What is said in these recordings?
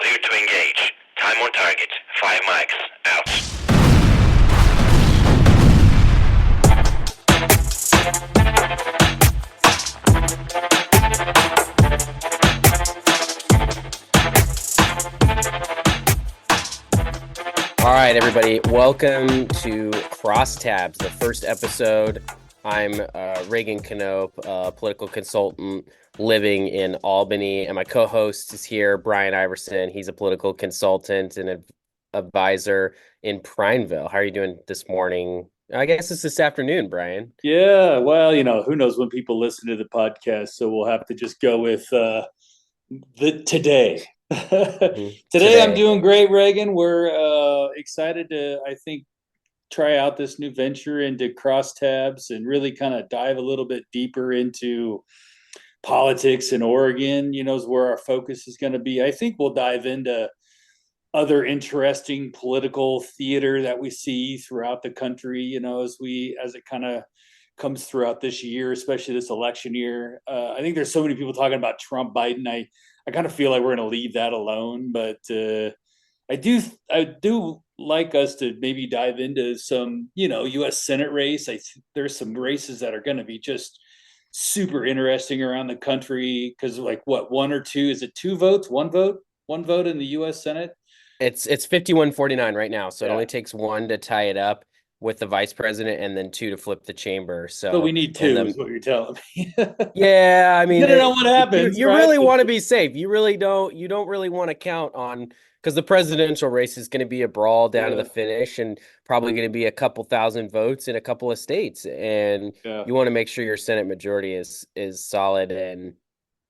Clear to engage. Time on target. 5 mics. Out. All right, everybody. Welcome to Crosstabs, the first episode. I'm Reagan Knope, a political consultant living in Albany, and my co-host is here, Brian Iverson. He's a political consultant and advisor in Prineville. How are you doing this morning? I guess it's this afternoon, Brian. Yeah, well, who knows when people listen to the podcast, so we'll have to just go with the today. Today I'm doing great, Reagan. We're excited to, I think, try out this new venture into Crosstabs and really kind of dive a little bit deeper into politics in Oregon, is where our focus is going to be. I think we'll dive into other interesting political theater that we see throughout the country, as it kind of comes throughout this year, especially this election year. I think there's so many people talking about Trump, Biden. I kind of feel like we're going to leave that alone, but I do like us to maybe dive into some, U.S. Senate race. There's some races that are going to be just super interesting around the country because, one or two? Is it two votes? One vote in the U.S. Senate? It's 51-49 right now, so it only takes one to tie it up with the vice president and then two to flip the chamber. So we need two, is what you're telling me. Yeah, I mean, depending on what happens, you right? really want to be safe. You don't really want to count on, because the presidential race is going to be a brawl down to the finish and probably going to be a couple thousand votes in a couple of states. And you want to make sure your Senate majority is solid and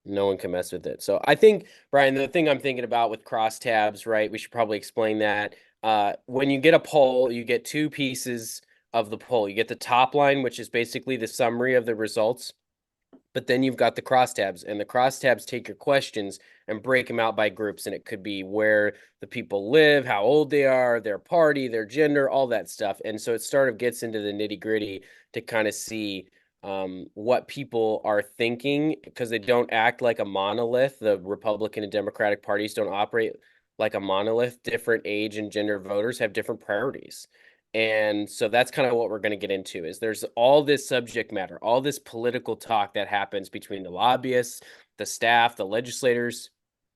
no one can mess with it. So I think, Brian, the thing I'm thinking about with crosstabs, right, we should probably explain that. When you get a poll, you get two pieces of the poll. You get the top line, which is basically the summary of the results. But then you've got the crosstabs, and the crosstabs take your questions and break them out by groups. And it could be where the people live, how old they are, their party, their gender, all that stuff. And so it sort of gets into the nitty gritty to kind of see what people are thinking, because they don't act like a monolith. The Republican and Democratic parties don't operate like a monolith. Different age and gender voters have different priorities. And so that's kind of what we're going to get into, is there's all this subject matter, all this political talk that happens between the lobbyists, the staff, the legislators,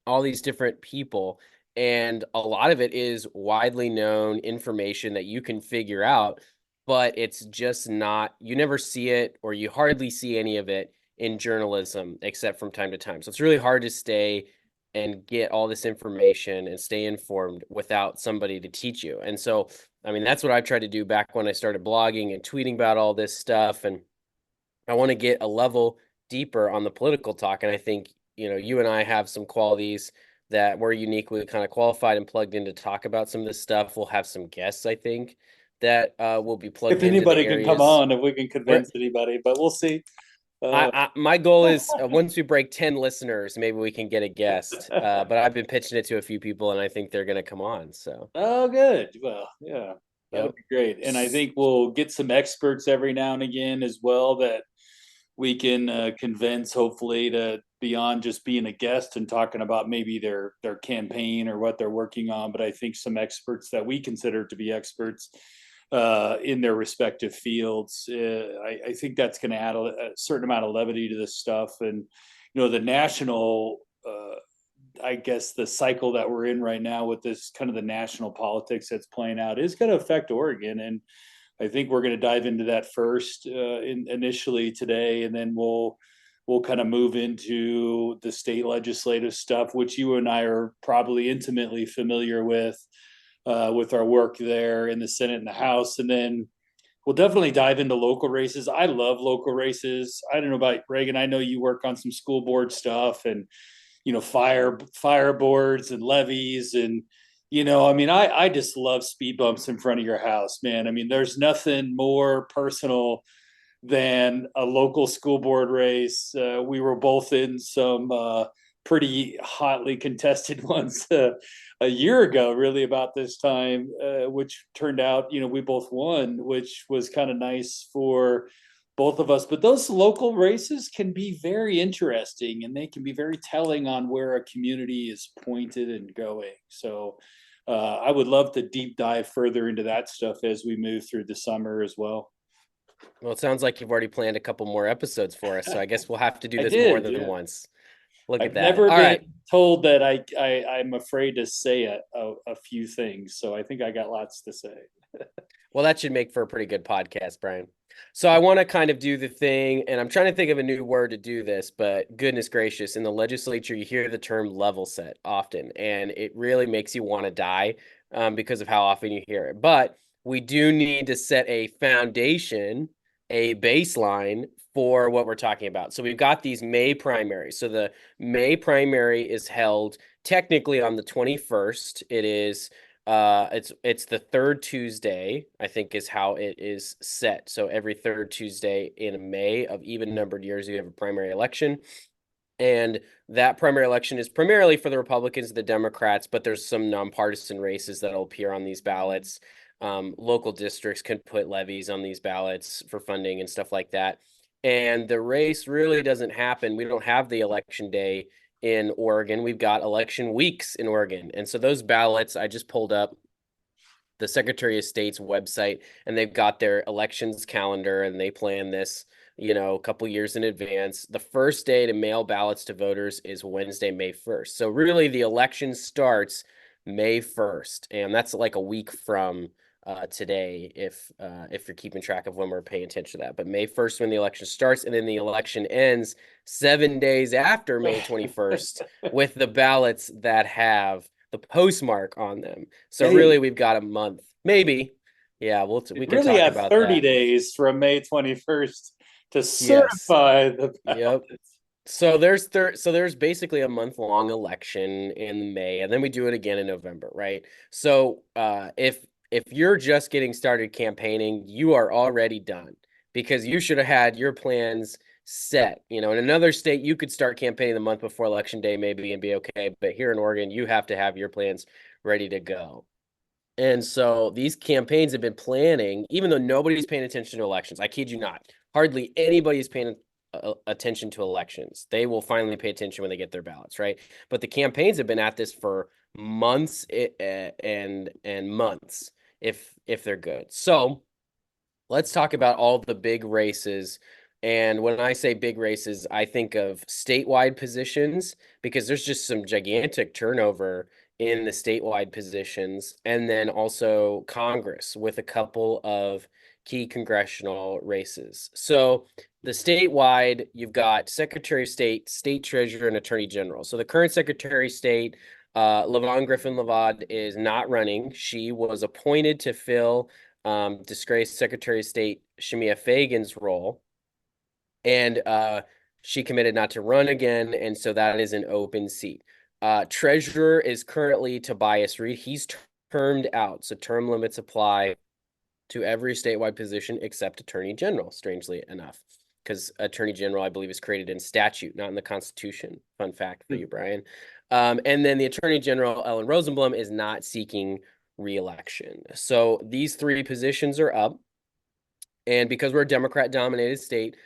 all these different people. And a lot of it is widely known information that you can figure out, but it's just not, you never see it, or you hardly see any of it in journalism except from time to time. So it's really hard to stay and get all this information and stay informed without somebody to teach you. And so, I mean, that's what I tried to do back when I started blogging and tweeting about all this stuff. And I want to get a level deeper on the political talk. And I think, you and I have some qualities that we're uniquely kind of qualified and plugged in to talk about some of this stuff. We'll have some guests, I think, that will be plugged in. If anybody can come on, if we can convince anybody, but we'll see. My goal is once we break 10 listeners, maybe we can get a guest. But I've been pitching it to a few people, and I think they're going to come on. So. Oh, good. Well, yeah, that would be great. And I think we'll get some experts every now and again as well that we can convince, hopefully, to beyond just being a guest and talking about maybe their campaign or what they're working on. But I think some experts that we consider to be experts in their respective fields. I think that's going to add a certain amount of levity to this stuff. And, the national, I guess the cycle that we're in right now with this kind of the national politics that's playing out is going to affect Oregon. And I think we're going to dive into that first initially today, and then we'll kind of move into the state legislative stuff, which you and I are probably intimately familiar with our work there in the Senate and the House. And then we'll definitely dive into local races. I love local races. I don't know about Reagan. I know you work on some school board stuff and, fire boards and levies. And, I just love speed bumps in front of your house, man. I mean, there's nothing more personal than a local school board race. We were both in some pretty hotly contested ones a year ago, really about this time, which turned out, we both won, which was kind of nice for both of us. But those local races can be very interesting, and they can be very telling on where a community is pointed and going. So I would love to deep dive further into that stuff as we move through the summer as well. Well, it sounds like you've already planned a couple more episodes for us, so I guess we'll have to do I this more did, than yeah. once. Look at I've that. never All been right. told that I'm afraid to say a few things, so I think I got lots to say. Well, that should make for a pretty good podcast, Brian. So I want to kind of do the thing, and I'm trying to think of a new word to do this, but goodness gracious, in the legislature, you hear the term level set often, and it really makes you want to die because of how often you hear it. But we do need to set a foundation, a baseline for what we're talking about. So we've got these May primaries. So the May primary is held technically on the 21st. It is it's the third Tuesday, I think is how it is set. So every third Tuesday in May of even numbered years, you have a primary election. And that primary election is primarily for the Republicans and the Democrats, but there's some nonpartisan races that'll appear on these ballots. Local districts can put levies on these ballots for funding and stuff like that. And the race really doesn't happen. We don't have the election day in Oregon. We've got election weeks in Oregon. And so those ballots, I just pulled up the Secretary of State's website, and they've got their elections calendar, and they plan this, a couple years in advance. The first day to mail ballots to voters is Wednesday, May 1st. So really the election starts May 1st, and that's like a week from today if you're keeping track of when we're paying attention to that. But May 1st when the election starts, and then the election ends 7 days after May 21st with the ballots that have the postmark on them. So really we've got a month, maybe. Yeah, we can really talk have about 30 that. days from May 21st to certify the ballots. Yep. So there's basically a month-long election in May, and then we do it again in November, right? So if you're just getting started campaigning, you are already done because you should have had your plans set. In another state, you could start campaigning the month before election day maybe and be okay, but here in Oregon, you have to have your plans ready to go. And so these campaigns have been planning, even though nobody's paying attention to elections. I kid you not. Hardly anybody's paying attention to elections. They will finally pay attention when they get their ballots, right? But the campaigns have been at this for months and months if they're good. So let's talk about all the big races. And when I say big races, I think of statewide positions because there's just some gigantic turnover in the statewide positions, and then also Congress with a couple of key congressional races. So the statewide, you've got Secretary of State, State Treasurer, and Attorney General. So the current Secretary of State, Lavon Griffin-Lavad, is not running. She was appointed to fill disgraced Secretary of State Shemia Fagan's role, and she committed not to run again, and so that is an open seat. Treasurer is currently Tobias Reed. He's termed out, so term limits apply to every statewide position except Attorney General, strangely enough, because Attorney General, I believe, is created in statute, not in the Constitution. Fun fact for you, Brian. And then the Attorney General, Ellen Rosenblum, is not seeking re-election. So these three positions are up. And because we're a Democrat-dominated state,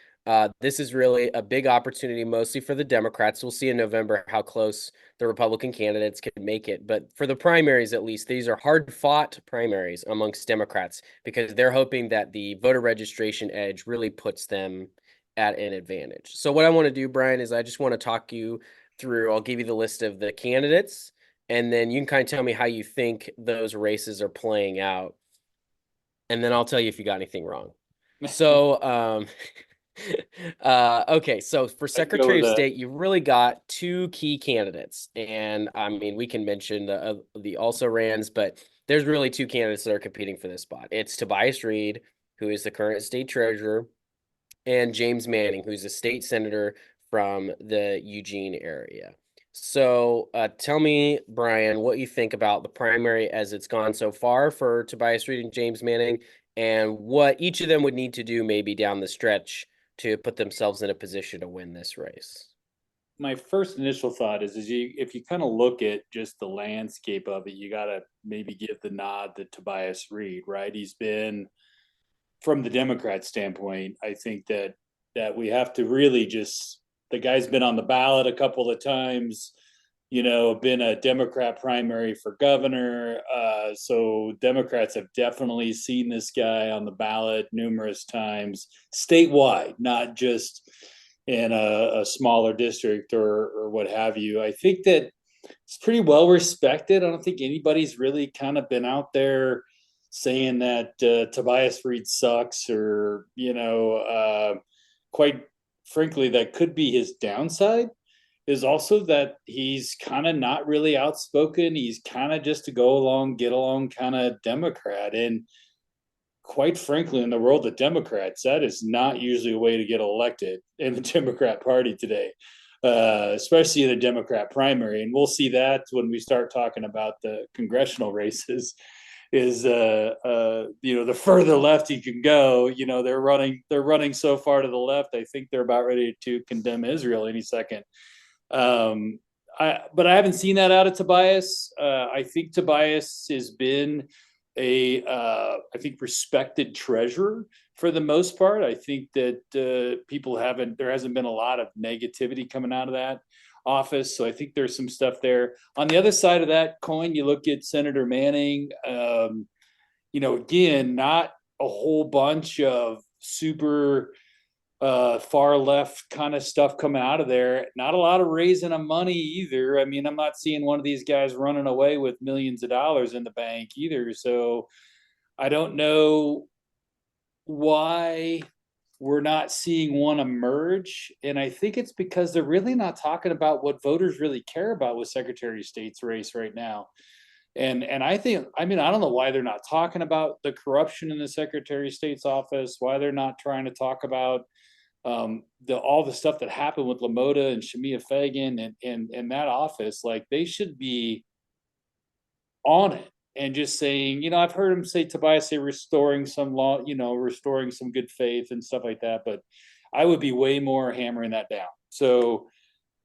this is really a big opportunity, mostly for the Democrats. We'll see in November how close the Republican candidates can make it. But for the primaries, at least, these are hard-fought primaries amongst Democrats because they're hoping that the voter registration edge really puts them at an advantage. So what I want to do, Brian, is I just want to talk you through, I'll give you the list of the candidates, and then you can kind of tell me how you think those races are playing out. And then I'll tell you if you got anything wrong. So, okay. So for Secretary of State, you've really got two key candidates. And I mean, we can mention the also rans, but there's really two candidates that are competing for this spot. It's Tobias Reed, who is the current state treasurer, and James Manning, who's a state senator from the Eugene area. So tell me, Brian, what you think about the primary as it's gone so far for Tobias Reed and James Manning, and what each of them would need to do maybe down the stretch to put themselves in a position to win this race. My first initial thought is if you kind of look at just the landscape of it, you got to maybe give the nod to Tobias Reed, right? He's been from the Democrat standpoint, I think that we have to really just, the guy's been on the ballot a couple of times, been a Democrat primary for governor. So Democrats have definitely seen this guy on the ballot numerous times statewide, not just in a smaller district or what have you. I think that it's pretty well respected. I don't think anybody's really kind of been out there saying that Tobias Reed sucks, or quite frankly, that could be his downside. Is also that he's kind of not really outspoken. He's kind of just a go along, get along kind of Democrat. And quite frankly, in the world of Democrats, that is not usually a way to get elected in the Democrat Party today, especially in a Democrat primary. And we'll see that when we start talking about the congressional races. Is the further left you can go, they're running so far to the left. I think they're about ready to condemn Israel any second. But I haven't seen that out of Tobias. I think Tobias has been I think respected treasurer for the most part. I think that there hasn't been a lot of negativity coming out of that office. So I think there's some stuff there. On the other side of that coin, you look at Senator Manning, again, not a whole bunch of super far left kind of stuff coming out of there. Not a lot of raising of money either. I mean, I'm not seeing one of these guys running away with millions of dollars in the bank either. So I don't know why we're not seeing one emerge. And I think it's because they're really not talking about what voters really care about with Secretary of State's race right now. And I don't know why they're not talking about the corruption in the Secretary of State's office, why they're not trying to talk about all the stuff that happened with Lamoda and Shamia Fagan and that office. Like, they should be on it and just saying, I've heard him say, Tobias say, restoring some law, restoring some good faith and stuff like that. But I would be way more hammering that down. So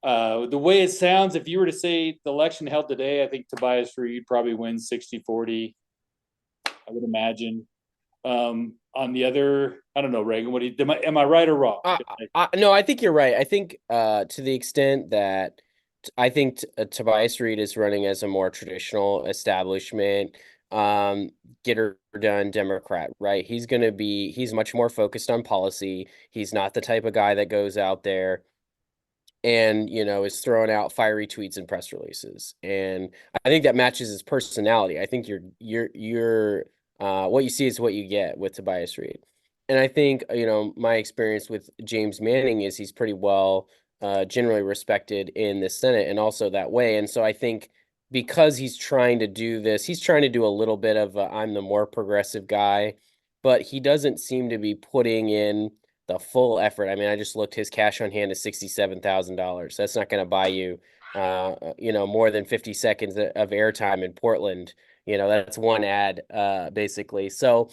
the way it sounds, if you were to say the election held today, I think Tobias Reed probably wins 60-40, I would imagine. On the other, I don't know, Reagan, am I right or wrong? No, I think you're right. I think to the extent that I think Tobias Reed is running as a more traditional establishment, get her done Democrat, right? He's much more focused on policy. He's not the type of guy that goes out there and is throwing out fiery tweets and press releases. And I think that matches his personality. I think you're what you see is what you get with Tobias Reed. And I think, my experience with James Manning is he's pretty well generally respected in the Senate and also that way. And so I think because he's trying to do this, he's trying to do a little bit of I'm the more progressive guy, but he doesn't seem to be putting in the full effort. I mean, I just looked, his cash on hand is $67,000. That's not going to buy you, more than 50 seconds of airtime in Portland. That's one ad, basically. So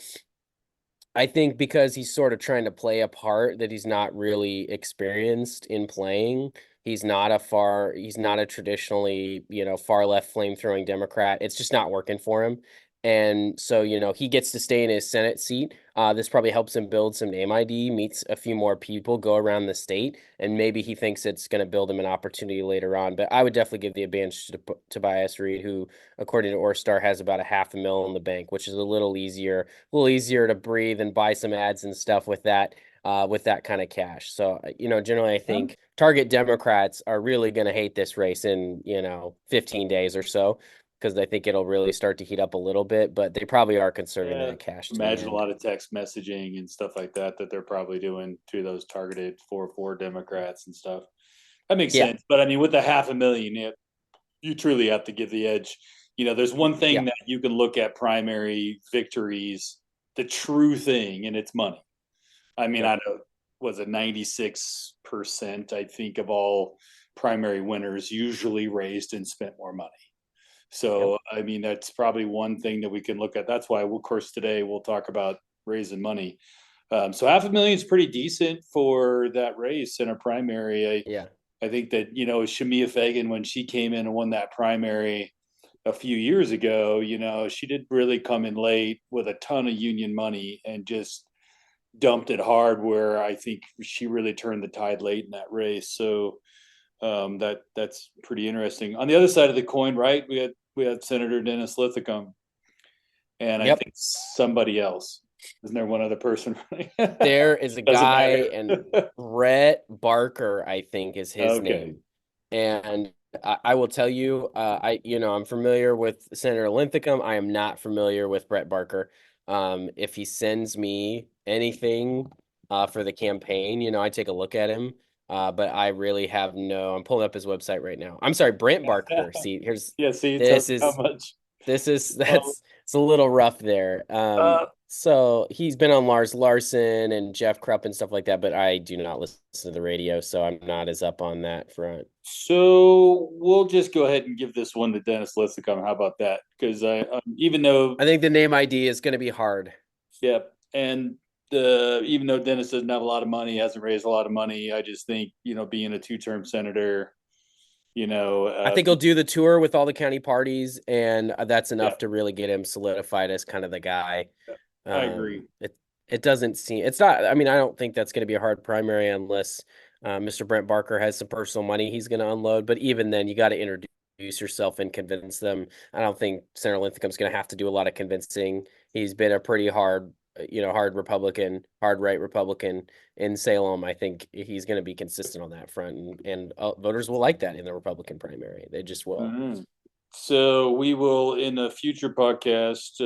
I think because he's sort of trying to play a part that he's not really experienced in playing, he's not a traditionally, far left flame throwing Democrat. It's just not working for him. And so, he gets to stay in his Senate seat. This probably helps him build some name ID, meets a few more people, go around the state, and maybe he thinks it's going to build him an opportunity later on. But I would definitely give the advantage to Tobias Reed, who, according to Orstar, has about a $500,000 in the bank, which is a little easier to breathe and buy some ads and stuff with that kind of cash. So, generally, I think target Democrats are really going to hate this race in, 15 days or so, because I think it'll really start to heat up a little bit, but they probably are conserving that cash. Imagine a lot of text messaging and stuff like that they're probably doing to those targeted 4-4 Democrats and stuff. That makes sense. But I mean, with the $500,000, you truly have to give the edge. There's one thing that you can look at primary victories, the true thing, and it's money. I mean, I know, was it 96%, I think, of all primary winners usually raised and spent more money. So, I mean, that's probably one thing that we can look at. That's why, of course, today we'll talk about raising money. So $500,000 is pretty decent for that race in a primary. I think that, Shamia Fagan, when she came in and won that primary a few years ago, she did really come in late with a ton of union money and just dumped it hard, where I think she really turned the tide late in that race. So that's pretty interesting. On the other side of the coin, right? We had Senator Dennis Lithicum, and I think somebody else. Isn't there one other person? There is a guy, and Brett Barker, I think, is his name. And I will tell you, I'm familiar with Senator Linthicum. I am not familiar with Brett Barker. If he sends me anything for the campaign, I take a look at him. But I really have I'm pulling up his website right now. I'm sorry, Brent Barker. See, it's a little rough there. So he's been on Lars Larson and Jeff Krupp and stuff like that, but I do not listen to the radio, so I'm not as up on that front. So we'll just go ahead and give this one to Dennis Lithicum. How about that? Because even though I think the name ID is going to be hard. Yep, and even though Dennis doesn't have a lot of money, hasn't raised a lot of money, I just think being a 2-term senator. I think he'll do the tour with all the county parties, and that's enough to really get him solidified as kind of the guy. I agree. It doesn't seem it's not. I mean, I don't think that's going to be a hard primary unless Mr. Brent Barker has some personal money he's going to unload. But even then, you got to introduce yourself and convince them. I don't think Senator Linthicum's going to have to do a lot of convincing. He's been a pretty hard Republican, hard right Republican in Salem. I think he's going to be consistent on that front, and voters will like that in the Republican primary. They just will. Mm-hmm. So we will, in a future podcast,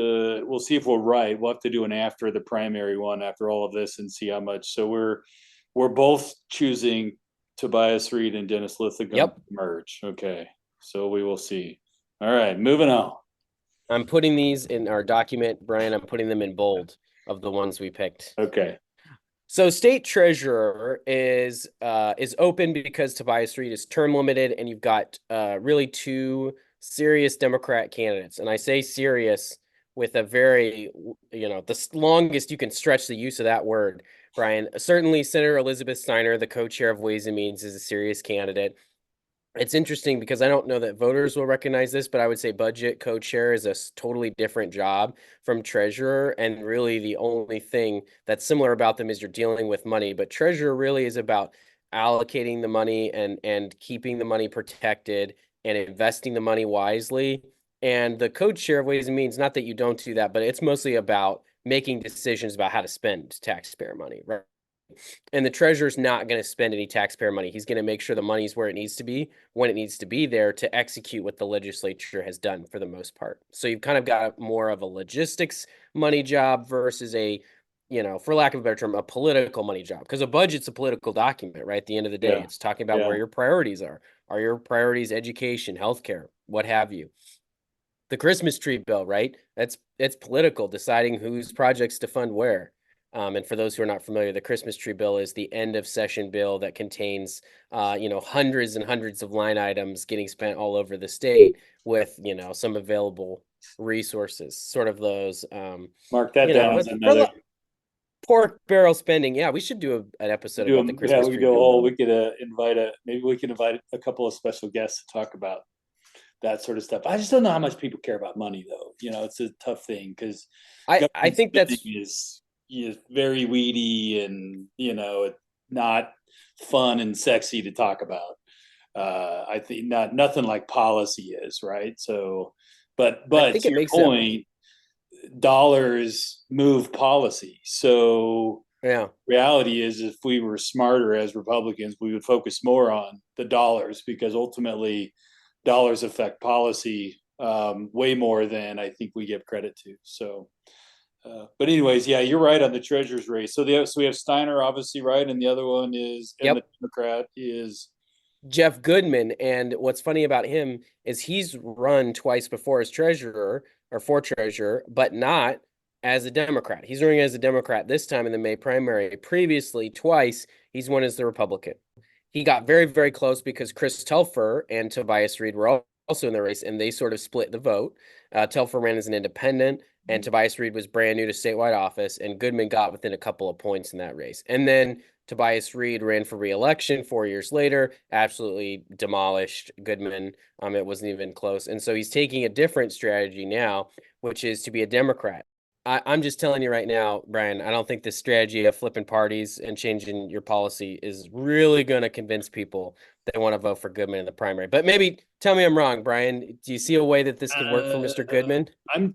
we'll see if we're right. We'll have to do an after the primary one after all of this and see how much. So we're both choosing Tobias Reed and Dennis Lithicum to merge. Okay. So we will see. All right, moving on. I'm putting these in our document, Brian. I'm putting them in bold of the ones we picked. Okay. So state treasurer is open because Tobias Reed is term limited, and you've got really two serious Democrat candidates. And I say serious with a very, the longest you can stretch the use of that word, Brian. Certainly Senator Elizabeth Steiner, the co-chair of Ways and Means, is a serious candidate. It's interesting because I don't know that voters will recognize this, but I would say budget co-chair is a totally different job from treasurer. And really the only thing that's similar about them is you're dealing with money, but treasurer really is about allocating the money and keeping the money protected and investing the money wisely. And the co-chair of Ways and Means, not that you don't do that, but it's mostly about making decisions about how to spend taxpayer money, right? And the treasurer's not going to spend any taxpayer money. He's going to make sure the money's where it needs to be, when it needs to be there to execute what the legislature has done for the most part. So you've kind of got more of a logistics money job versus a, for lack of a better term, a political money job. Because a budget's a political document, right? At the end of the day, it's talking about where your priorities are. Are your priorities education, healthcare, what have you? The Christmas tree bill, right? It's political, deciding whose projects to fund where. And for those who are not familiar, the Christmas tree bill is the end of session bill that contains, hundreds and hundreds of line items getting spent all over the state with, some available resources, sort of those. Mark that down as another pork barrel spending. Yeah, we should do an episode about the Christmas tree bill. We could maybe we can invite a couple of special guests to talk about that sort of stuff. I just don't know how much people care about money, though. It's a tough thing because I think that's is very weedy and not fun and sexy to talk about. I think nothing like policy is, right? So, but to your point, dollars move policy. So reality is, if we were smarter as Republicans, we would focus more on the dollars, because ultimately dollars affect policy way more than I think we give credit to. So. But anyways, yeah, you're right on the treasurer's race. So we have Steiner, obviously, right, and the other one is, and the Democrat is Jeff Goodman. And what's funny about him is he's run twice before as treasurer or for treasurer, but not as a Democrat. He's running as a Democrat this time in the May primary. Previously, twice, he's won as the Republican. He got very, very close because Chris Telfer and Tobias Reed were also in the race, and they sort of split the vote. Telfer ran as an independent, and Tobias Reed was brand new to statewide office, and Goodman got within a couple of points in that race. And then Tobias Reed ran for re-election 4 years later, absolutely demolished Goodman. It wasn't even close. And so he's taking a different strategy now, which is to be a Democrat. I'm just telling you right now, Brian, I don't think this strategy of flipping parties and changing your policy is really going to convince people they want to vote for Goodman in the primary. But maybe tell me I'm wrong, Brian. Do you see a way that this could work for Mr. Goodman? I'm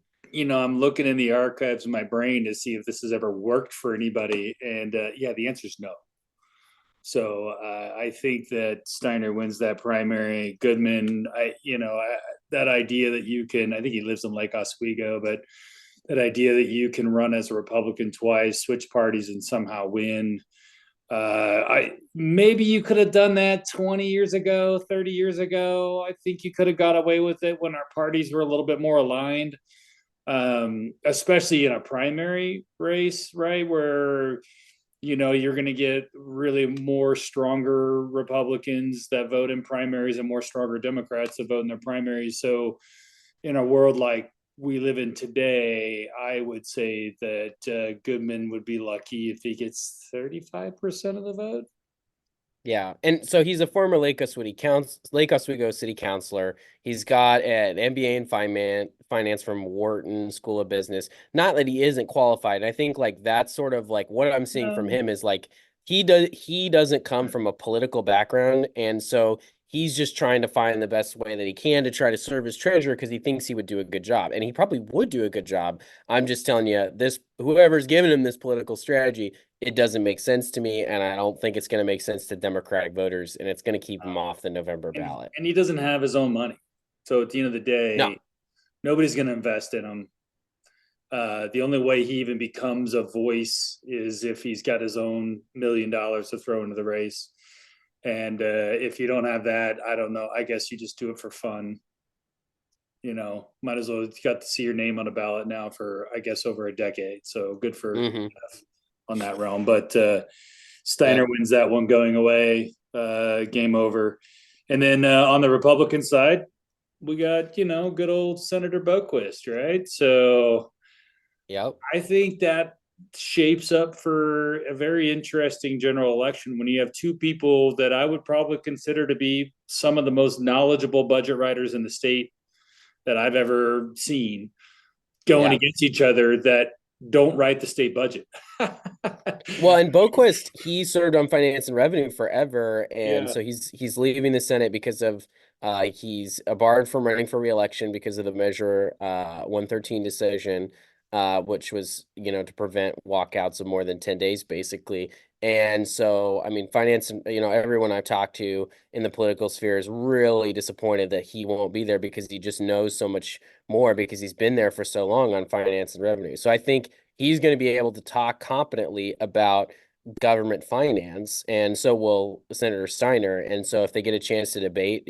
looking in the archives of my brain to see if this has ever worked for anybody, and the answer is no. So I think that Steiner wins that primary. Goodman, that idea that you can, I think he lives in Lake Oswego, but that idea that you can run as a Republican twice, switch parties, and somehow win. Maybe you could have done that 20 years ago, 30 years ago. I think you could have got away with it when our parties were a little bit more aligned, especially in a primary race, right? Where, you're going to get really more stronger Republicans that vote in primaries and more stronger Democrats that vote in their primaries. So in a world like we live in today, I would say that Goodman would be lucky if he gets 35% of the vote. Yeah, and so he's a former Lake Oswego City Councilor. He's got an MBA in finance from Wharton School of Business. Not that he isn't qualified. I think like that's sort of like what I'm seeing from him is like he doesn't come from a political background, and so he's just trying to find the best way that he can to try to serve his treasurer because he thinks he would do a good job, and he probably would do a good job. I'm just telling you, whoever's giving him this political strategy, it doesn't make sense to me, and I don't think it's going to make sense to Democratic voters, and it's going to keep him off the November ballot. And he doesn't have his own money. So at the end of the day, nobody's going to invest in him. The only way he even becomes a voice is if he's got his own $1 million to throw into the race. And if you don't have that, I don't know. I guess you just do it for fun. Might as well. You got to see your name on a ballot now for, I guess, over a decade. So good for on that realm. But Steiner wins that one going away. Game over. And then on the Republican side, we got, good old Senator Boquist, right? So I think that shapes up for a very interesting general election when you have two people that I would probably consider to be some of the most knowledgeable budget writers in the state that I've ever seen going against each other that don't write the state budget. Well, and Boquist, he served on Finance and Revenue forever, and so he's leaving the Senate because of he's barred from running for re-election because of the Measure 113 decision, which was, to prevent walkouts of more than 10 days, basically. And so, I mean, finance, everyone I've talked to in the political sphere is really disappointed that he won't be there because he just knows so much more because he's been there for so long on Finance and Revenue. So I think he's going to be able to talk competently about government finance, and so will Senator Steiner. And so if they get a chance to debate,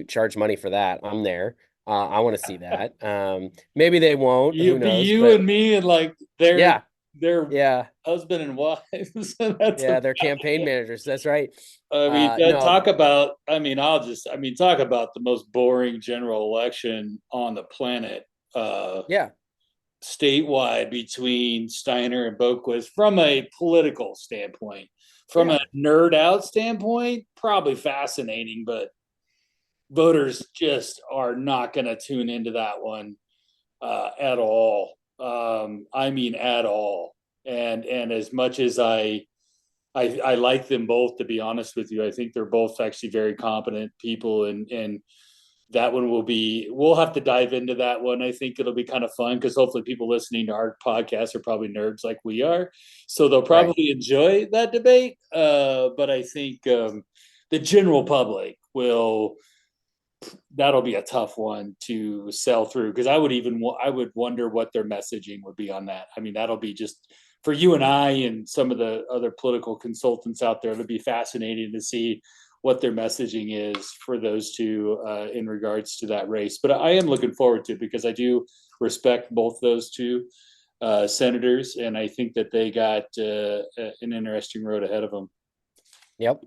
charge money for that. I'm there. I want to see that. Maybe they won't. Who knows? And me and like their husband and wives. They're campaign managers. That's right. Talk about the most boring general election on the planet. Statewide between Steiner and Boquist from a political standpoint. From a nerd out standpoint, probably fascinating, but voters just are not going to tune into that one at all. At all. And as much as I like them both, to be honest with you, I think they're both actually very competent people, and that one we'll have to dive into that one. I think it'll be kind of fun because hopefully people listening to our podcast are probably nerds like we are. So they'll probably enjoy that debate. But I think the general public that'll be a tough one to sell through, because I would wonder what their messaging would be on that. I mean, that'll be just for you and I and some of the other political consultants out there. It'll be fascinating to see what their messaging is for those two in regards to that race. But I am looking forward to it because I do respect both those two senators, and I think that they got an interesting road ahead of them. Yep.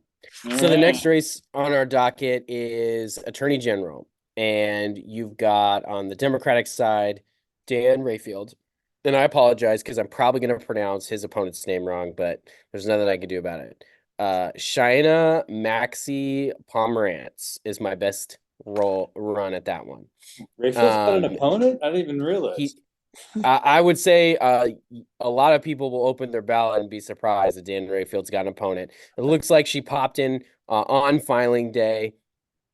So the next race on our docket is Attorney General, and you've got on the Democratic side, Dan Rayfield. And I apologize because I'm probably going to pronounce his opponent's name wrong, but there's nothing I can do about it. Shaina Maxi Pomerantz is my best run at that one. Rayfield's got an opponent? I didn't even realize. I would say a lot of people will open their ballot and be surprised that Dan Rayfield's got an opponent. It looks like she popped in on filing day.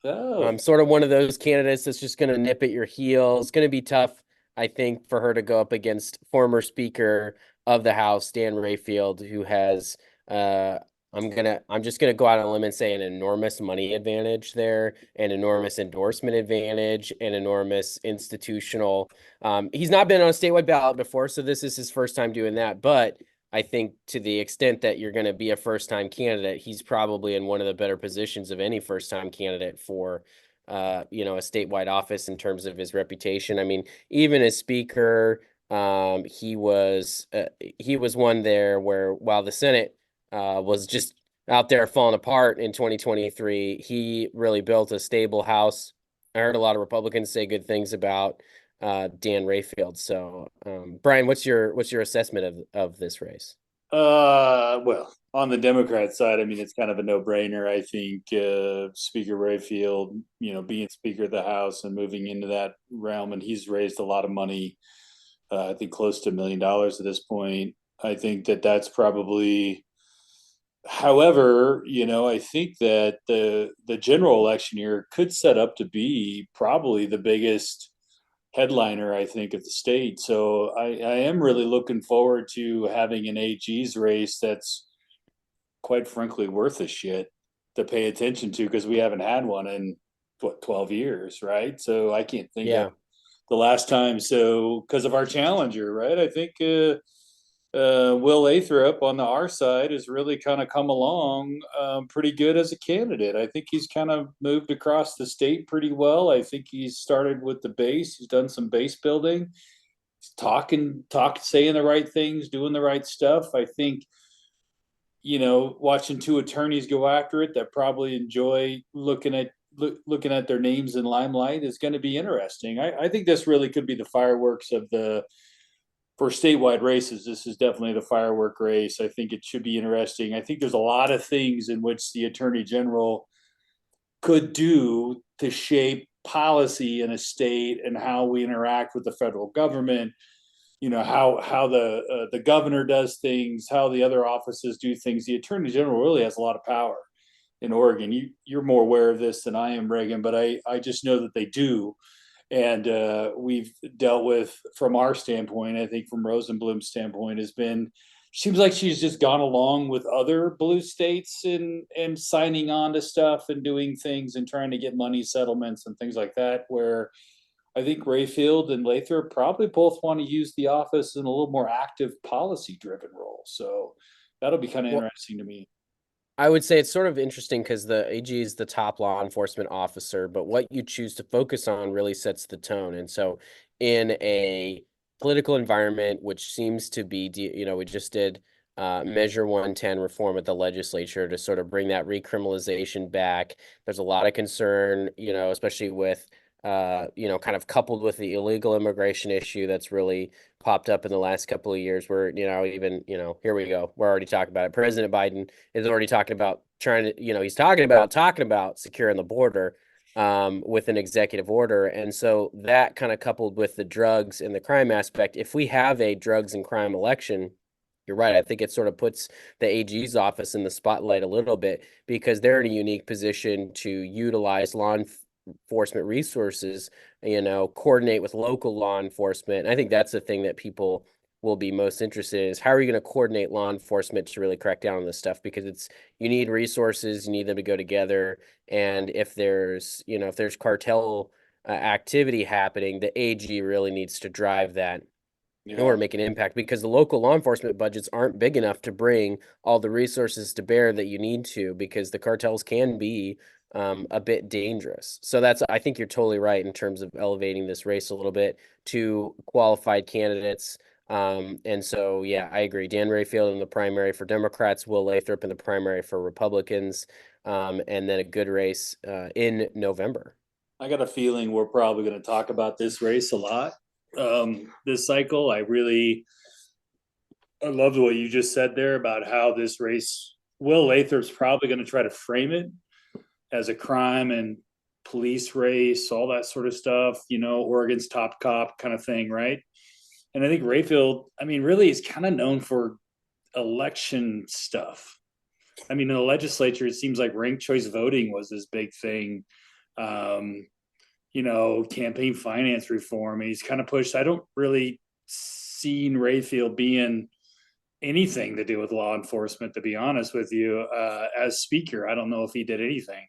Oh, Sort of one of those candidates that's just going to nip at your heels. It's going to be tough, I think, for her to go up against former Speaker of the House, Dan Rayfield, who has uh, I'm just gonna go out on a limb and say an enormous money advantage there, an enormous endorsement advantage, an enormous institutional. He's not been on a statewide ballot before, so this is his first time doing that. But I think to the extent that you're going to be a first time candidate, he's probably in one of the better positions of any first time candidate for, a statewide office in terms of his reputation. I mean, even as speaker, he was one there where while the Senate was just out there falling apart in 2023, he really built a stable house. I heard a lot of Republicans say good things about Dan Rayfield. So, Brian, what's your assessment of this race? well, on the Democrat side, I mean, it's kind of a no-brainer. I think Speaker Rayfield, being Speaker of the House and moving into that realm, and he's raised a lot of money. I think close to $1 million at this point. I think that's probably. However, I think that the general election year could set up to be probably the biggest headliner, I think, of the state. So I am really looking forward to having an AG's race that's quite frankly worth a shit to pay attention to, because we haven't had one in 12 years, right? So I can't think Yeah. of the last time. So because of our challenger, right? I think Will Lathrop on the R side has really kind of come along pretty good as a candidate. I think he's kind of moved across the state pretty well. I think he's started with the base. He's done some base building. He's saying the right things, doing the right stuff. I think, watching two attorneys go after it that probably enjoy looking at their names in limelight is going to be interesting. I think this really could be the fireworks of the for statewide races. This is definitely the firework race. I think it should be interesting. I think there's a lot of things in which the attorney general could do to shape policy in a state and how we interact with the federal government. How the governor does things, how the other offices do things. The attorney general really has a lot of power in Oregon. You're more aware of this than I am, Reagan, but I just know that they do. And we've dealt with, from our standpoint, I think from Rosenblum's standpoint, seems like she's just gone along with other blue states and signing on to stuff and doing things and trying to get money settlements and things like that, where I think Rayfield and Lathrop probably both want to use the office in a little more active policy driven role. So that'll be kind of interesting to me. I would say it's sort of interesting because the AG is the top law enforcement officer, but what you choose to focus on really sets the tone. And so, in a political environment, which seems to be, we just did Measure 110 reform at the legislature to sort of bring that recriminalization back. There's a lot of concern, especially with, kind of coupled with the illegal immigration issue that's really popped up in the last couple of years where, here we go. We're already talking about it. President Biden is already talking about he's talking about securing the border with an executive order. And so that kind of coupled with the drugs and the crime aspect, if we have a drugs and crime election, you're right. I think it sort of puts the AG's office in the spotlight a little bit because they're in a unique position to utilize law enforcement resources, coordinate with local law enforcement. And I think that's the thing that people will be most interested in is how are you going to coordinate law enforcement to really crack down on this stuff? Because you need resources, you need them to go together. And if there's cartel activity happening, the AG really needs to drive that in order to make an impact because the local law enforcement budgets aren't big enough to bring all the resources to bear that you need to because the cartels can be a bit dangerous. So I think you're totally right in terms of elevating this race a little bit to qualified candidates. And so, yeah, I agree. Dan Rayfield in the primary for Democrats, Will Lathrop in the primary for Republicans, and then a good race in November. I got a feeling we're probably going to talk about this race a lot this cycle. I love what you just said there about how this race, Will Lathrop's probably going to try to frame it as a crime and police race, all that sort of stuff, Oregon's top cop kind of thing, right? And I think Rayfield, I mean, really is kind of known for election stuff. I mean, in the legislature, it seems like ranked choice voting was this big thing. Campaign finance reform. And he's kind of pushed. I don't really see Rayfield being anything to do with law enforcement, to be honest with you. As speaker, I don't know if he did anything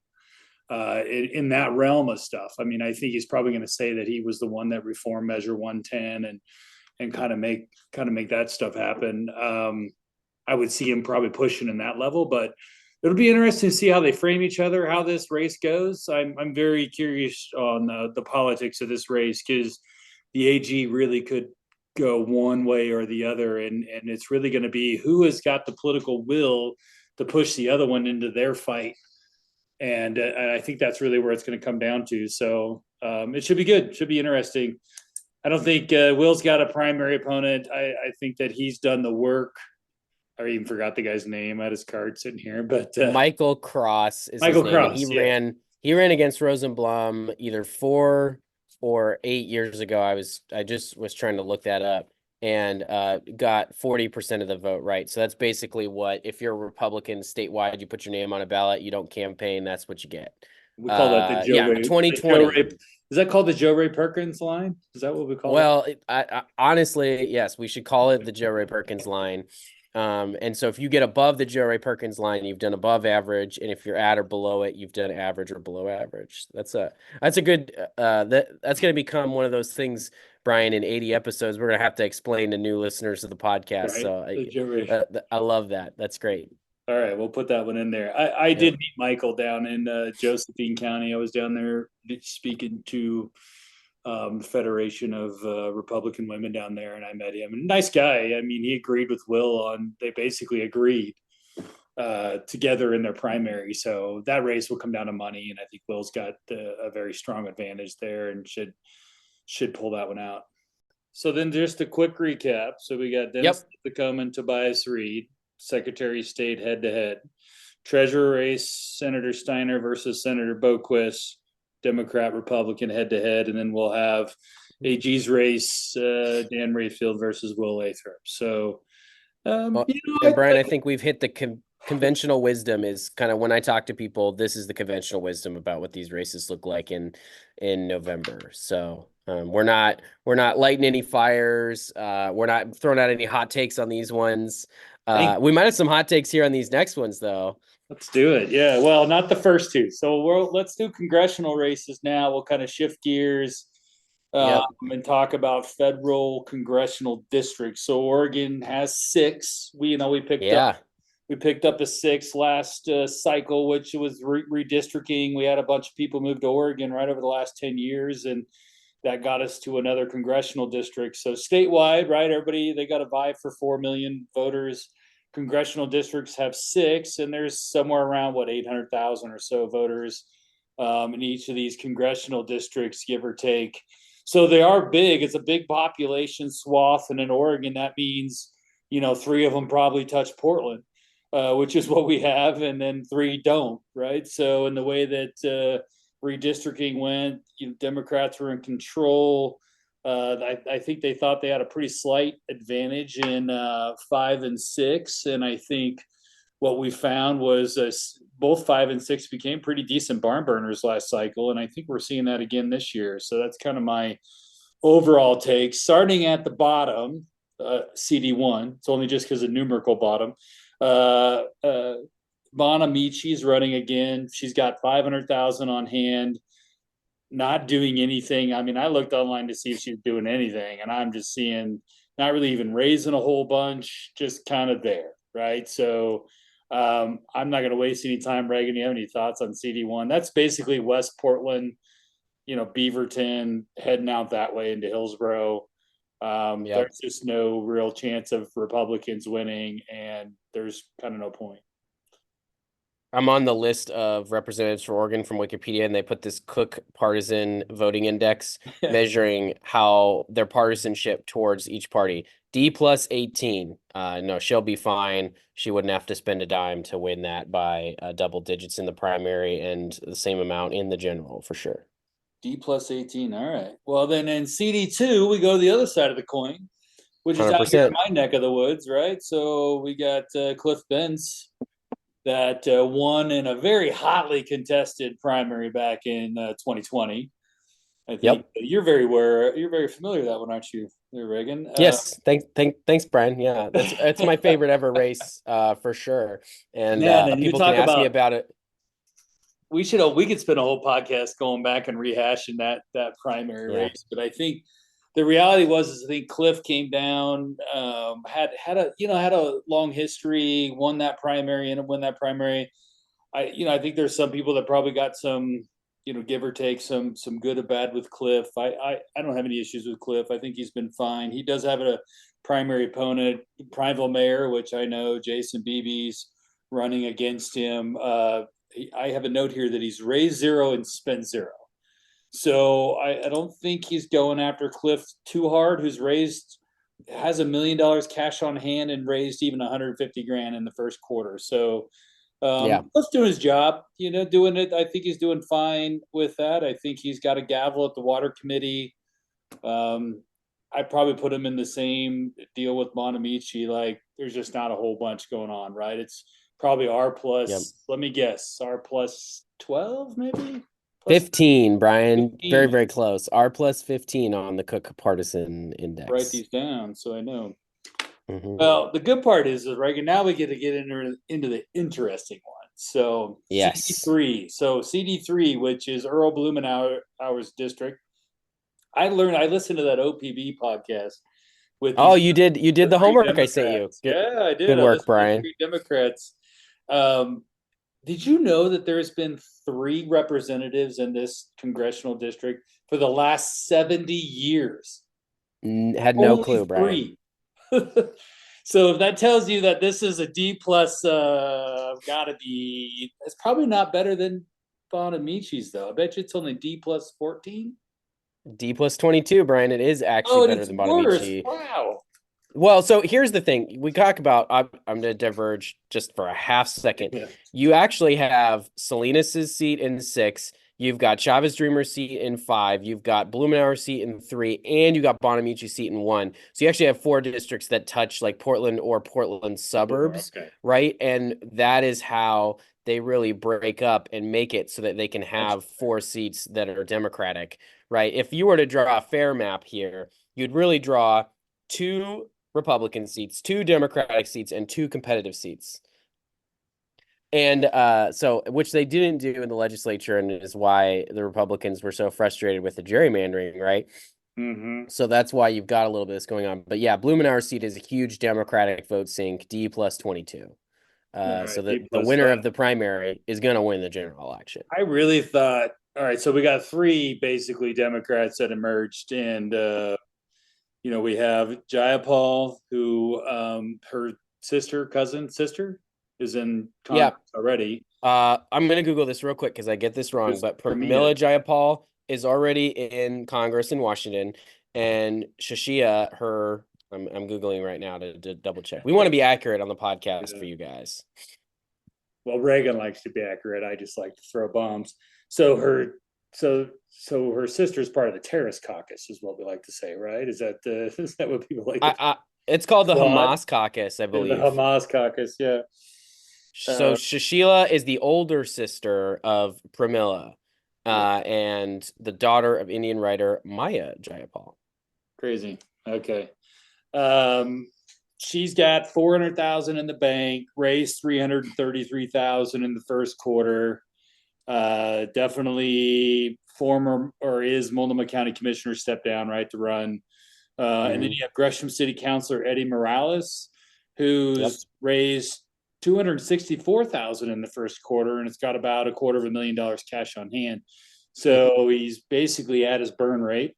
in that realm of stuff. I mean, I think he's probably going to say that he was the one that reformed Measure 110 and kind of make that stuff happen. I would see him probably pushing in that level, but it'll be interesting to see how they frame each other, how this race goes. I'm very curious on the politics of this race, because the AG really could go one way or the other, and it's really going to be who has got the political will to push the other one into their fight. And I think that's really where it's going to come down to. So it should be good. It should be interesting. I don't think Will's got a primary opponent. I think that he's done the work. I even forgot the guy's name. I had his card sitting here, but Michael Cross is Michael his name. Cross. He ran against Rosenblum either 4 or 8 years ago. I just was trying to look that up, and got 40% of the vote right. So that's basically what, if you're a Republican statewide, you put your name on a ballot, you don't campaign, that's what you get. We call that the Joe Ray. 2020. Is that called the Joe Ray Perkins line? Is that what we call it? Well, I honestly, yes, we should call it the Joe Ray Perkins line. And so if you get above the Joe Ray Perkins line, you've done above average, and if you're at or below it, you've done average or below average. That's a good that's going to become one of those things, Brian. In 80 episodes, we're going to have to explain to new listeners of the podcast. Right. So I love that. That's great. All right, we'll put that one in there. I did meet Michael down in Josephine County. I was down there speaking to the Federation of Republican Women down there, and I met him. And nice guy. I mean, he agreed with Will on. They basically agreed together in their primary. So that race will come down to money, and I think Will's got a very strong advantage there, and should pull that one out. So then, just a quick recap. So we got Dennis Tacoma and Tobias Reed, Secretary of State head-to-head. Treasurer race, Senator Steiner versus Senator Boquist, Democrat, Republican head-to-head. And then we'll have AG's race, Dan Rayfield versus Will Lathrop. So, and Brian, I think we've hit the conventional wisdom is kind of, when I talk to people, this is the conventional wisdom about what these races look like in November. So we're not lighting any fires. We're not throwing out any hot takes on these ones. We might have some hot takes here on these next ones, though. Let's do it. Yeah. Well, not the first two. So let's do congressional races now. We'll kind of shift gears and talk about federal congressional districts. So Oregon has 6. We picked up a 6 last cycle, which was redistricting. We had a bunch of people move to Oregon right over the last 10 years, and that got us to another congressional district. So statewide, right, everybody, they got to vie for 4 million voters. Congressional districts have 6, and there's somewhere around 800,000 or so voters in each of these congressional districts, give or take. So they are big. It's a big population swath, and in Oregon, that means 3 of them probably touch Portland, which is what we have, and then 3 don't, right? So in the way that redistricting went, Democrats were in control. I think they thought they had a pretty slight advantage in 5 and 6, and I think what we found was both 5 and 6 became pretty decent barn burners last cycle, and I think we're seeing that again this year. So that's kind of my overall take. Starting at the bottom, CD1. It's only just because of numerical bottom. Bonamichi's running again. She's got 500,000 on hand, not doing anything. I mean, I looked online to see if she's doing anything, and I'm just seeing not really even raising a whole bunch, just kind of there, right? So I'm not going to waste any time. Reagan, you have any thoughts on CD1? That's basically West Portland, Beaverton, heading out that way into Hillsborough. There's just no real chance of Republicans winning, and there's kind of no point. I'm on the list of representatives for Oregon from Wikipedia, and they put this Cook Partisan Voting Index measuring how their partisanship towards each party. D plus 18. No, she'll be fine. She wouldn't have to spend a dime to win that by double digits in the primary and the same amount in the general, for sure. D plus 18. All right. Well, then in CD2, we go to the other side of the coin. which is out here 100%. in my neck of the woods, right? So we got Cliff Benz that won in a very hotly contested primary back in 2020. I think you're very familiar with that one, aren't you, there, Reagan? Yes, thanks, Brian. Yeah, that's my favorite ever race, for sure. And man, and people can ask me about it. We could spend a whole podcast going back and rehashing that primary race, but I think the reality was I think Cliff came down, had a long history, won that primary and won that primary. I think there's some people that probably got some, give or take some good or bad with Cliff. I don't have any issues with Cliff. I think he's been fine. He does have a primary opponent, Prineville Mayor, which I know Jason Beebe's running against him. I have a note here that he's raised 0 and spent 0. So I don't think he's going after Cliff too hard, who's has $1 million cash on hand and raised even 150 grand in the first quarter. So Cliff's doing his job, doing it. I think he's doing fine with that. I think he's got a gavel at the water committee. I'd probably put him in the same deal with Bonamici. Like, there's just not a whole bunch going on, right? It's probably R plus, let me guess, R plus 12, maybe? Plus 15, Brian. 15. Very, very close. R plus 15 on the Cook Partisan Index. Write these down so I know. Mm-hmm. Well, the good part is Reagan, now we get to get into the interesting one. So yes. CD3. So CD3, which is Earl Blumenauer's district. I listened to that OPB podcast with you did the homework Democrats. I sent you. Yeah, I did. Good work, Brian. Democrats. Did you know that there's been 3 representatives in this congressional district for the last 70 years? Had no clue, 3. Brian. So if that tells you that this is a D plus, gotta be. It's probably not better than Bonamici's though. I bet you it's only D plus 14. D plus 22, Brian. It is actually better than Bonamici. Wow. Well, so here's the thing. We talk about, I'm going to diverge just for a half second. Yeah. You actually have Salinas' seat in 6. You've got Chavez Dreamer's seat in 5. You've got Blumenauer's seat in 3. And you got Bonamici's seat in 1. So you actually have 4 districts that touch like Portland or Portland suburbs, right? And that is how they really break up and make it so that they can have 4 seats that are Democratic, right? If you were to draw a fair map here, you'd really draw 2 Republican seats, 2 Democratic seats, and 2 competitive seats. And so, which they didn't do in the legislature, and is why the Republicans were so frustrated with the gerrymandering, right? Mm-hmm. So that's why you've got a little bit of this going on. But yeah, Blumenauer's seat is a huge Democratic vote sink, D plus 22. So the winner of the primary is going to win the general election. I really thought, all right, so we got 3 basically Democrats that emerged, and we have Jayapal, who her cousin sister is in Congress already. I'm going to Google this real quick because I get this wrong, but Pramila Jayapal is already in Congress in Washington, and Shashia, I'm Googling right now to double check. We want to be accurate on the podcast for you guys. Well, Reagan likes to be accurate. I just like to throw bombs. So her sister's part of the terrorist caucus is what we like to say, right? Is that what people like to it's called the Hamas caucus, I believe. The Hamas caucus, yeah. So Shashila is the older sister of Pramila, and the daughter of Indian writer Maya Jayapal. Crazy. Okay. She's got $400,000 in the bank, raised $333,000 in the first quarter. Definitely is Multnomah County Commissioner stepped down, right, to run. And then you have Gresham City Councilor Eddie Morales, who's raised $264,000 in the first quarter, and it's got about $250,000 cash on hand. So he's basically at his burn rate.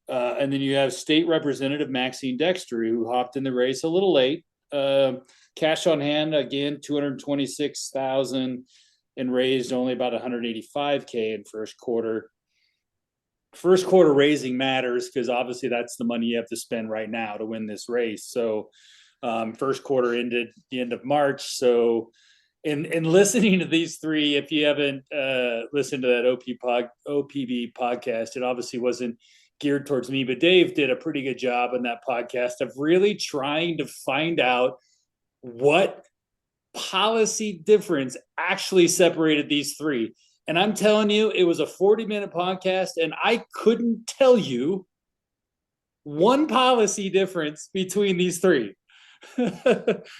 And then you have State Representative Maxine Dexter, who hopped in the race a little late. Cash on hand, again, $226,000, and raised only about $185K in first quarter. First quarter raising matters because obviously that's the money you have to spend right now to win this race. So first quarter ended the end of March. So in listening to these 3, if you haven't listened to that OPB podcast, it obviously wasn't geared towards me, but Dave did a pretty good job in that podcast of really trying to find out what policy difference actually separated these three. And I'm telling you, it was a 40-minute podcast, and I couldn't tell you one policy difference between these three.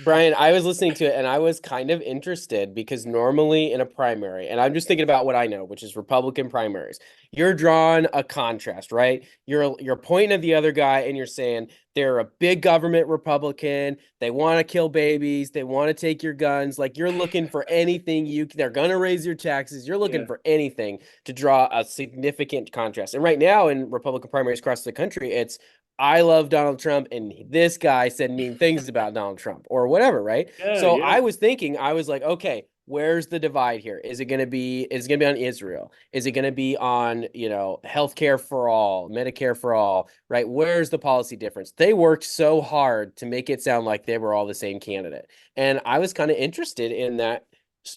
Brian, I was listening to it and I was kind of interested because normally in a primary, and I'm just thinking about what I know, which is Republican primaries, you're drawing a contrast, right? You're pointing at the other guy and you're saying they're a big government Republican, they want to kill babies, they want to take your guns, like you're looking for anything they're gonna raise your taxes, you're looking for anything to draw a significant contrast. And right now in Republican primaries across the country, it's I love Donald Trump, and this guy said mean things about Donald Trump or whatever, right? So I was thinking, I was like, okay, where's the divide here? Is it going to be on Israel? Is it going to be on, healthcare for all, Medicare for all, right? Where's the policy difference? They worked so hard to make it sound like they were all the same candidate. And I was kind of interested in that.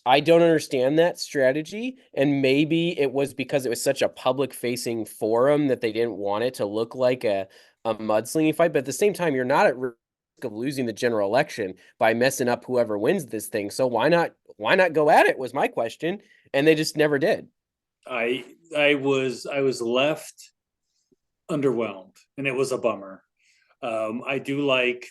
I don't understand that strategy. And maybe it was because it was such a public facing forum that they didn't want it to look like a mudslinging fight. But at the same time, you're not at risk of losing the general election by messing up whoever wins this thing. So why not go at it was my question. And they just never did. I was left underwhelmed, and it was a bummer. I do like,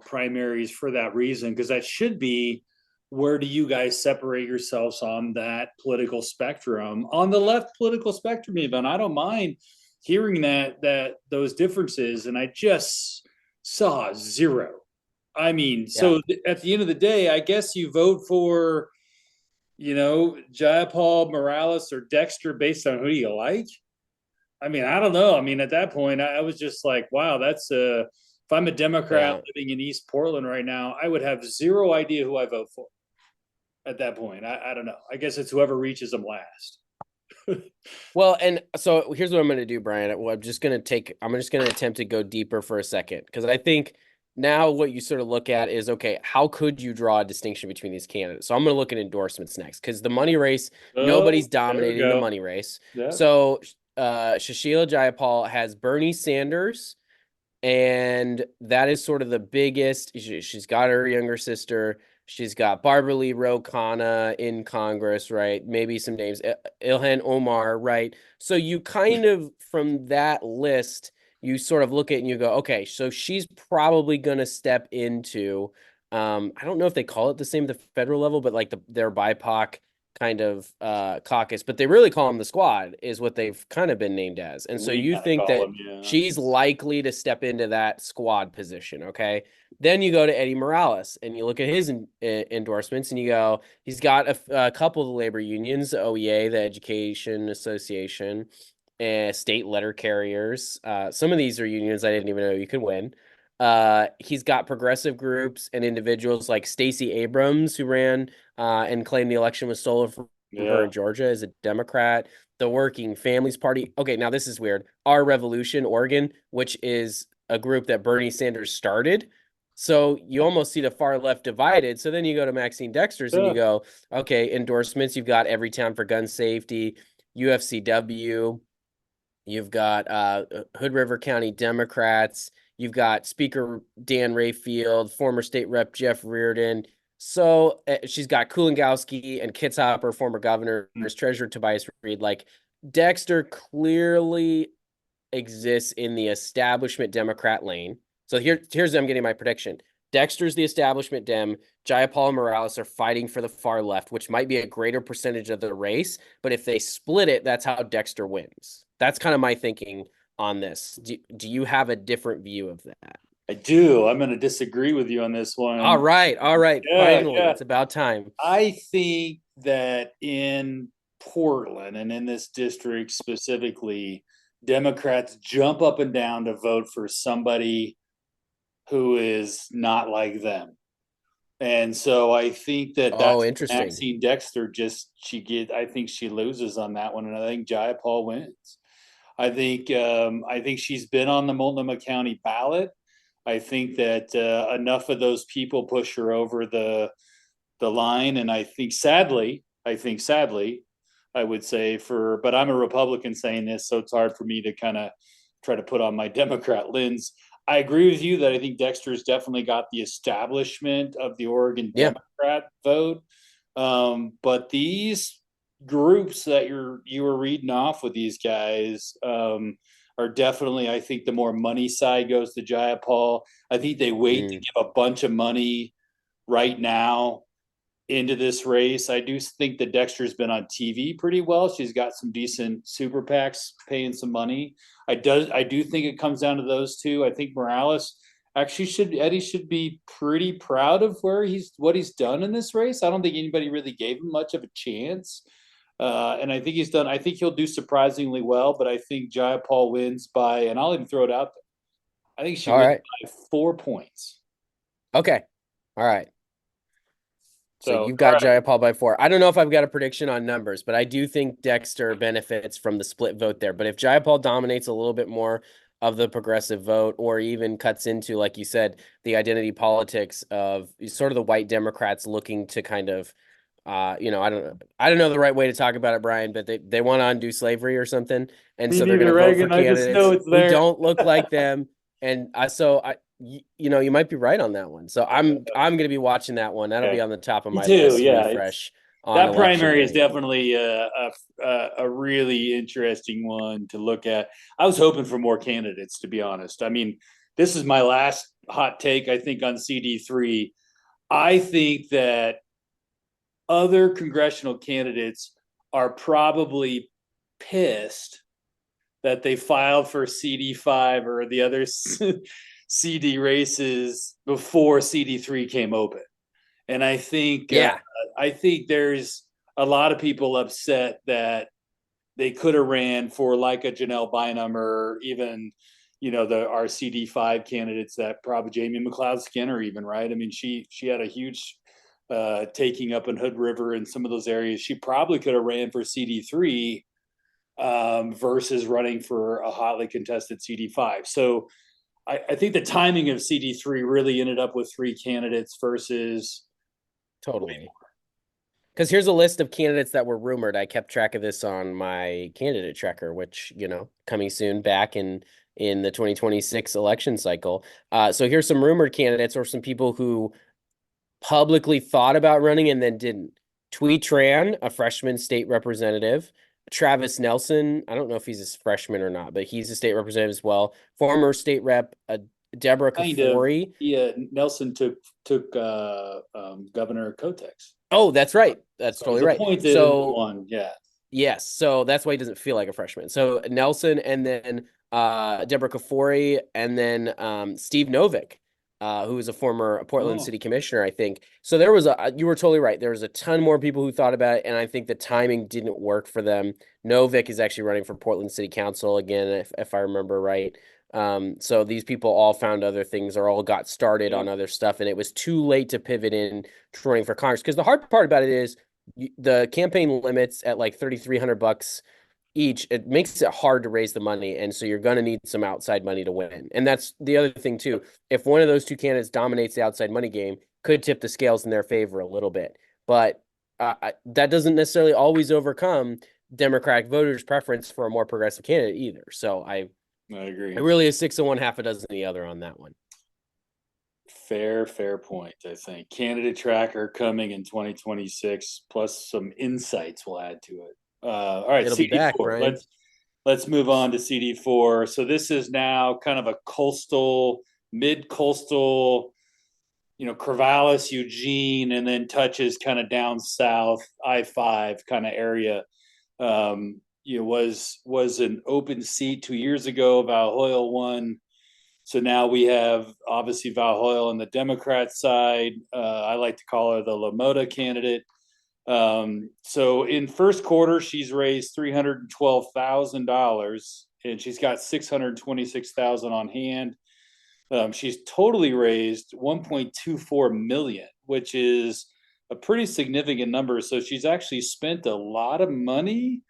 primaries for that reason, because that should be, where do you guys separate yourselves on that political spectrum? On the left political spectrum, even. I don't mind hearing that those differences, and I just saw zero. I mean, so at the end of the day, I guess you vote for, Jayapal, Morales, or Dexter based on who you like. I mean, I don't know. I mean, at that point, I was just like, wow, that's if I'm a Democrat living in East Portland right now, I would have zero idea who I vote for at that point. I don't know. I guess it's whoever reaches them last. Well, and so here's what I'm going to do, Brian. Well, I'm just going to attempt to go deeper for a second, because I think now what you sort of look at is, okay, how could you draw a distinction between these candidates? So I'm going to look at endorsements next, because the money race, nobody's dominating the money race. Yeah. So Shashila Jayapal has Bernie Sanders, and that is sort of the biggest. She's got her younger sister. She's got Barbara Lee Ro Khanna in Congress, right? Maybe some names, Ilhan Omar, right? So you kind of, from that list, you sort of look at it and you go, okay, so she's probably going to step into, I don't know if they call it the same at the federal level, but like their BIPOC kind of caucus, but they really call them the squad, is what they've kind of been named as. And so you think that she's likely to step into that squad position, okay? Then you go to Eddie Morales and you look at his endorsements and you go, he's got a couple of the labor unions, the OEA, the Education Association, and state letter carriers. Some of these are unions I didn't even know you could win. He's got progressive groups and individuals like Stacey Abrams, who ran and claimed the election was stolen from her in Georgia as a Democrat. The Working Families Party. Okay, now this is weird. Our Revolution, Oregon, which is a group that Bernie Sanders started. So you almost see the far left divided. So then you go to Maxine Dexter's and you go, okay, endorsements. You've got Everytown for Gun Safety, UFCW. You've got Hood River County Democrats. You've got Speaker Dan Rayfield, former state rep Jeff Reardon. So she's got Kulingowski and Kitzhopper, former governor, Treasurer Tobias Reed. Like, Dexter clearly exists in the establishment Democrat lane. So here's I'm getting my prediction. Dexter's the establishment Dem. Jayapal and Morales are fighting for the far left, which might be a greater percentage of the race. But if they split it, that's how Dexter wins. That's kind of my thinking on this. Do you have a different view of that? I do. I'm going to disagree with you on this one. All right. Finally, it's about time. I think that in Portland and in this district specifically, Democrats jump up and down to vote for somebody who is not like them. And so I think that's interesting. Maxine Dexter I think she loses on that one, and I think Jayapal wins. I think she's been on the Multnomah County ballot. I think that enough of those people push her over the line, and I think sadly, I would say but I'm a Republican saying this, so it's hard for me to kind of try to put on my Democrat lens. I agree with you that I think Dexter's definitely got the establishment of the Oregon Democrat vote. But these groups that you were reading off with these guys are definitely, I think the more money side goes to Jayapal. I think they wait to give a bunch of money right now into this race. I do think that Dexter's been on TV pretty well. She's got some decent super PACs paying some money. I do think it comes down to those two. I think Morales actually Eddie should be pretty proud of what he's done in this race. I don't think anybody really gave him much of a chance. And I think I think he'll do surprisingly well, but I think Jayapal wins by, and I'll even throw it out there, I think she wins by 4 points. Okay. All right. So you've got Jayapal by 4. I don't know if I've got a prediction on numbers, but I do think Dexter benefits from the split vote there. But if Jayapal dominates a little bit more of the progressive vote, or even cuts into, like you said, the identity politics of sort of the white Democrats looking to kind of, I don't know the right way to talk about it, Brian, but they want to undo slavery or something, and so they're going to vote for candidates who don't look like them, and you might be right on that one. So I'm going to be watching that one. That'll be on the top of my list to refresh. That primary is definitely a really interesting one to look at. I was hoping for more candidates, to be honest. I mean, this is my last hot take, I think, on CD3. I think that other congressional candidates are probably pissed that they filed for CD5 or the other CD races before CD3 came open. And I think there's a lot of people upset that they could have ran for like a Janelle Bynum or even, our CD5 candidates that probably Jamie McLeod Skinner even, right? I mean, she had a huge taking up in Hood River and some of those areas. She probably could have ran for CD3 versus running for a hotly contested CD5. So I think the timing of CD3 really ended up with 3 candidates versus totally. Because here's a list of candidates that were rumored. I kept track of this on my candidate tracker, which, coming soon back in the 2026 election cycle. So here's some rumored candidates or some people who publicly thought about running and then didn't. Twee Tran, a freshman state representative. Travis Nelson, I don't know if he's a freshman or not, but he's a state representative as well. Former state rep Deborah Kafori. Yeah, Nelson took Governor Kotek's. Oh, that's right. That's totally right. Yes, so that's why he doesn't feel like a freshman. So Nelson, and then Deborah Kafori, and then Steve Novick, who was a former Portland City Commissioner, I think. So you were totally right. There was a ton more people who thought about it, and I think the timing didn't work for them. Novick is actually running for Portland City Council again, if I remember right. So these people all found other things or all got started on other stuff, and it was too late to pivot in to running for Congress. Because the hard part about it is the campaign limits at like $3,300 each. It makes it hard to raise the money, and so you're going to need some outside money to win. And that's the other thing too. If one of those two candidates dominates the outside money game, could tip the scales in their favor a little bit. But that doesn't necessarily always overcome Democratic voters' preference for a more progressive candidate either. So I agree. It really is 6 of one, half a dozen of the other on that one. Fair point, I think. Candidate tracker coming in 2026, plus some insights we'll add to it. All right, it'll CD4. Be back, Brian. Let's move on to CD4. So this is now kind of a mid-coastal, Corvallis, Eugene, and then touches kind of down south, I-5 kind of area. Was an open seat 2 years ago. Val Hoyle won. So now we have obviously Val Hoyle on the Democrat side. I like to call her the LaMotta candidate. So in first quarter, she's raised $312,000 and she's got $626,000 on hand. She's totally raised $1.24 million, which is a pretty significant number. So she's actually spent a lot of money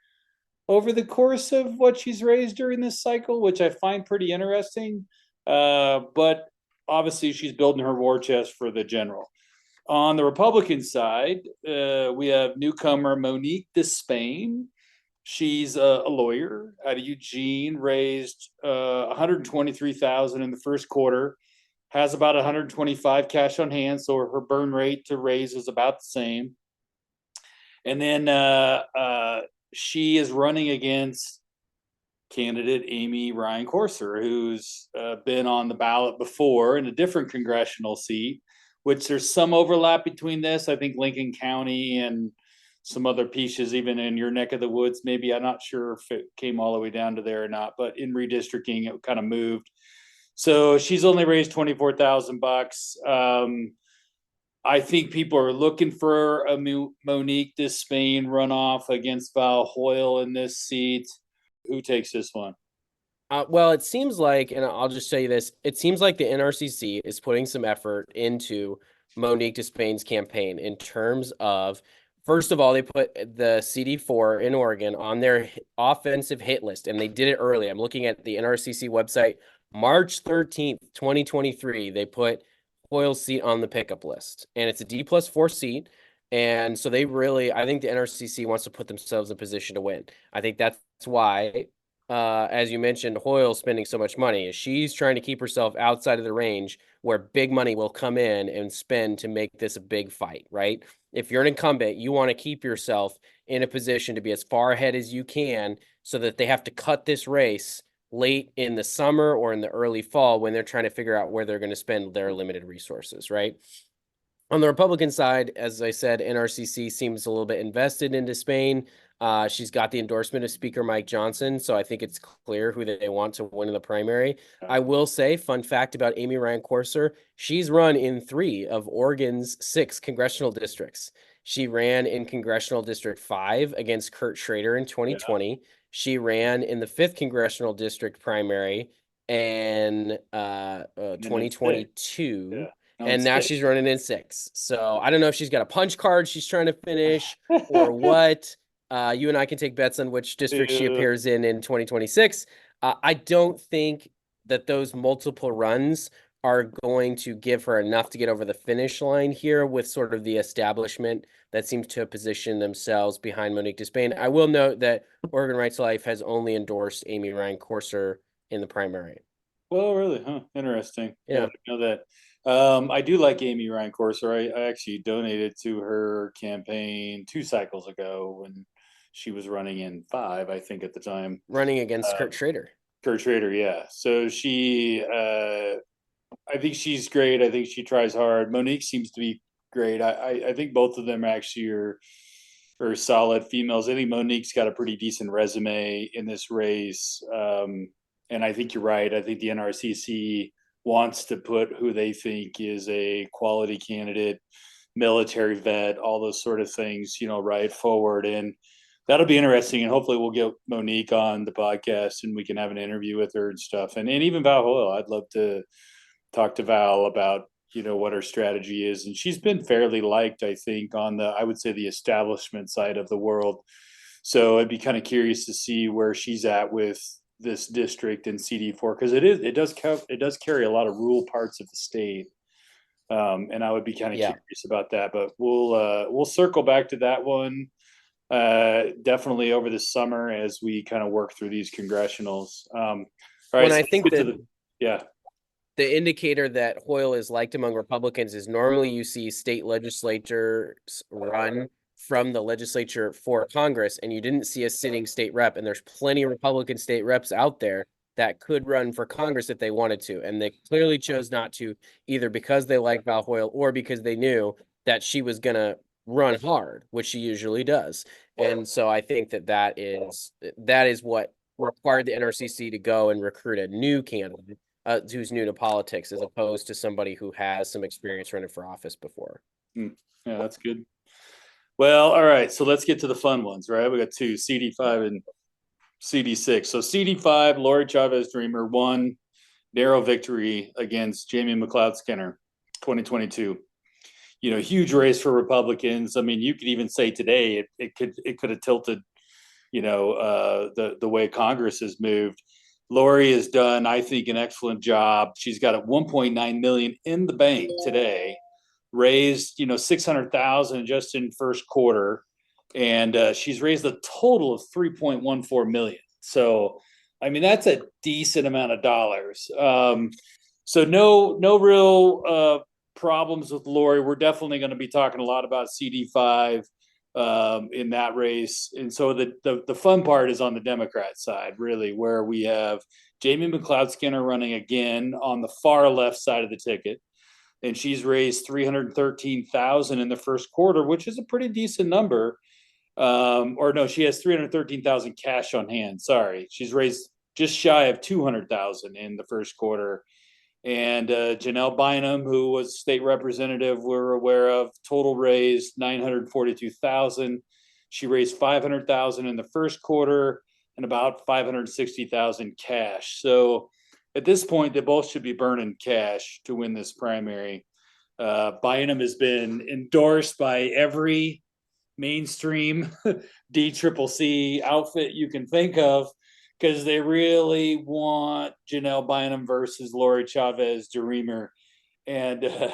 over the course of what she's raised during this cycle, which I find pretty interesting. But obviously she's building her war chest for the general. On the Republican side, we have newcomer Monique Despain. She's a lawyer out of Eugene, raised 123,000 in the first quarter, has about 125 cash on hand, so her burn rate to raise is about the same. And then she is running against candidate Amy Ryan Corser, who's been on the ballot before in a different congressional seat, which there's some overlap between this. I think Lincoln County and some other pieces, even in your neck of the woods, maybe. I'm not sure if it came all the way down to there or not, but in redistricting, it kind of moved. So she's only raised $24,000. I think people are looking for a Monique Despain runoff against Val Hoyle in this seat. Who takes this one? Well, it seems like, and I'll just say this, it seems like the NRCC is putting some effort into Monique Despain's campaign in terms of, first of all, they put the CD4 in Oregon on their offensive hit list, and they did it early. I'm looking at the NRCC website. March 13th, 2023, they put Hoyle's seat on the pickup list, and it's a D+4 seat. And so they really, I think the NRCC wants to put themselves in position to win. I think that's why, as you mentioned, Hoyle spending so much money. She's trying to keep herself outside of the range where big money will come in and spend to make this a big fight, right? If you're an incumbent, you want to keep yourself in a position to be as far ahead as you can so that they have to cut this race late in the summer or in the early fall when they're trying to figure out where they're going to spend their limited resources, right? On the Republican side, as I said, NRCC seems a little bit invested into Spain. She's got the endorsement of Speaker Mike Johnson, so I think it's clear who they want to win in the primary. I will say, fun fact about Amy Ryan Corser, she's run in 3 of Oregon's 6 congressional districts. She ran in Congressional District 5 against Kurt Schrader in 2020. Yeah. She ran in the 5th Congressional District primary in 2022. Yeah. And now she's running in 6. So I don't know if she's got a punch card she's trying to finish or what. You and I can take bets on which district she appears in 2026. I don't think that those multiple runs are going to give her enough to get over the finish line here with sort of the establishment that seems to position themselves behind Monique Despain. I will note that Oregon Rights Life has only endorsed Amy Ryan Corser in the primary. Well, really? Huh? Interesting. Yeah. I know that. I do like Amy Ryan Corser. I actually donated to her campaign 2 cycles ago when she was running in 5, I think, at the time. Running against Kurt Schrader. Kurt Schrader, yeah. So she, I think she's great. I think she tries hard. Monique seems to be great. I think both of them actually are solid females. I think Monique's got a pretty decent resume in this race. And I think you're right. I think the NRCC wants to put who they think is a quality candidate, military vet, all those sort of things, right forward. And that'll be interesting. And hopefully we'll get Monique on the podcast and we can have an interview with her and stuff. And even Val Hoyle, I'd love to talk to Val about, what her strategy is. And she's been fairly liked, I think, on I would say the establishment side of the world. So I'd be kind of curious to see where she's at with this district in CD4, because it does carry a lot of rural parts of the state, and I would be kind of curious about that. But we'll circle back to that one definitely over the summer as we kind of work through these congressionals. All right, I think that the indicator that Hoyle is liked among Republicans is normally you see state legislatures run from the legislature for Congress, and you didn't see a sitting state rep, and there's plenty of Republican state reps out there that could run for Congress if they wanted to, and they clearly chose not to, either because they like Val Hoyle or because they knew that she was going to run hard, which she usually does. And so I think that is what required the NRCC to go and recruit a new candidate who's new to politics, as opposed to somebody who has some experience running for office before. Yeah, that's good. Well, all right. So let's get to the fun ones, right? We got 2, CD5 and CD6. So CD5, Lori Chavez Dreamer won, narrow victory against Jamie McLeod Skinner, 2022. Huge race for Republicans. I mean, you could even say today it could have tilted, the way Congress has moved. Lori has done, I think, an excellent job. She's got a $1.9 million in the bank today. Raised, $600,000 just in first quarter. and she's raised a total of 3.14 million. So, I mean, that's a decent amount of dollars. So no real problems with Lori. We're definitely going to be talking a lot about CD5 in that race. And so the fun part is on the Democrat side, really, where we have Jamie McLeod Skinner running again on the far left side of the ticket. And she's raised 313,000 in the first quarter, which is a pretty decent number. Or no, she has 313,000 cash on hand. Sorry, she's raised just shy of 200,000 in the first quarter. And Janelle Bynum, who was state representative, we're aware of, total raised 942,000. She raised 500,000 in the first quarter and about 560,000 cash. So at this point, they both should be burning cash to win this primary. Bynum has been endorsed by every mainstream DCCC outfit you can think of, because they really want Janelle Bynum versus Lori Chavez DeRemer. And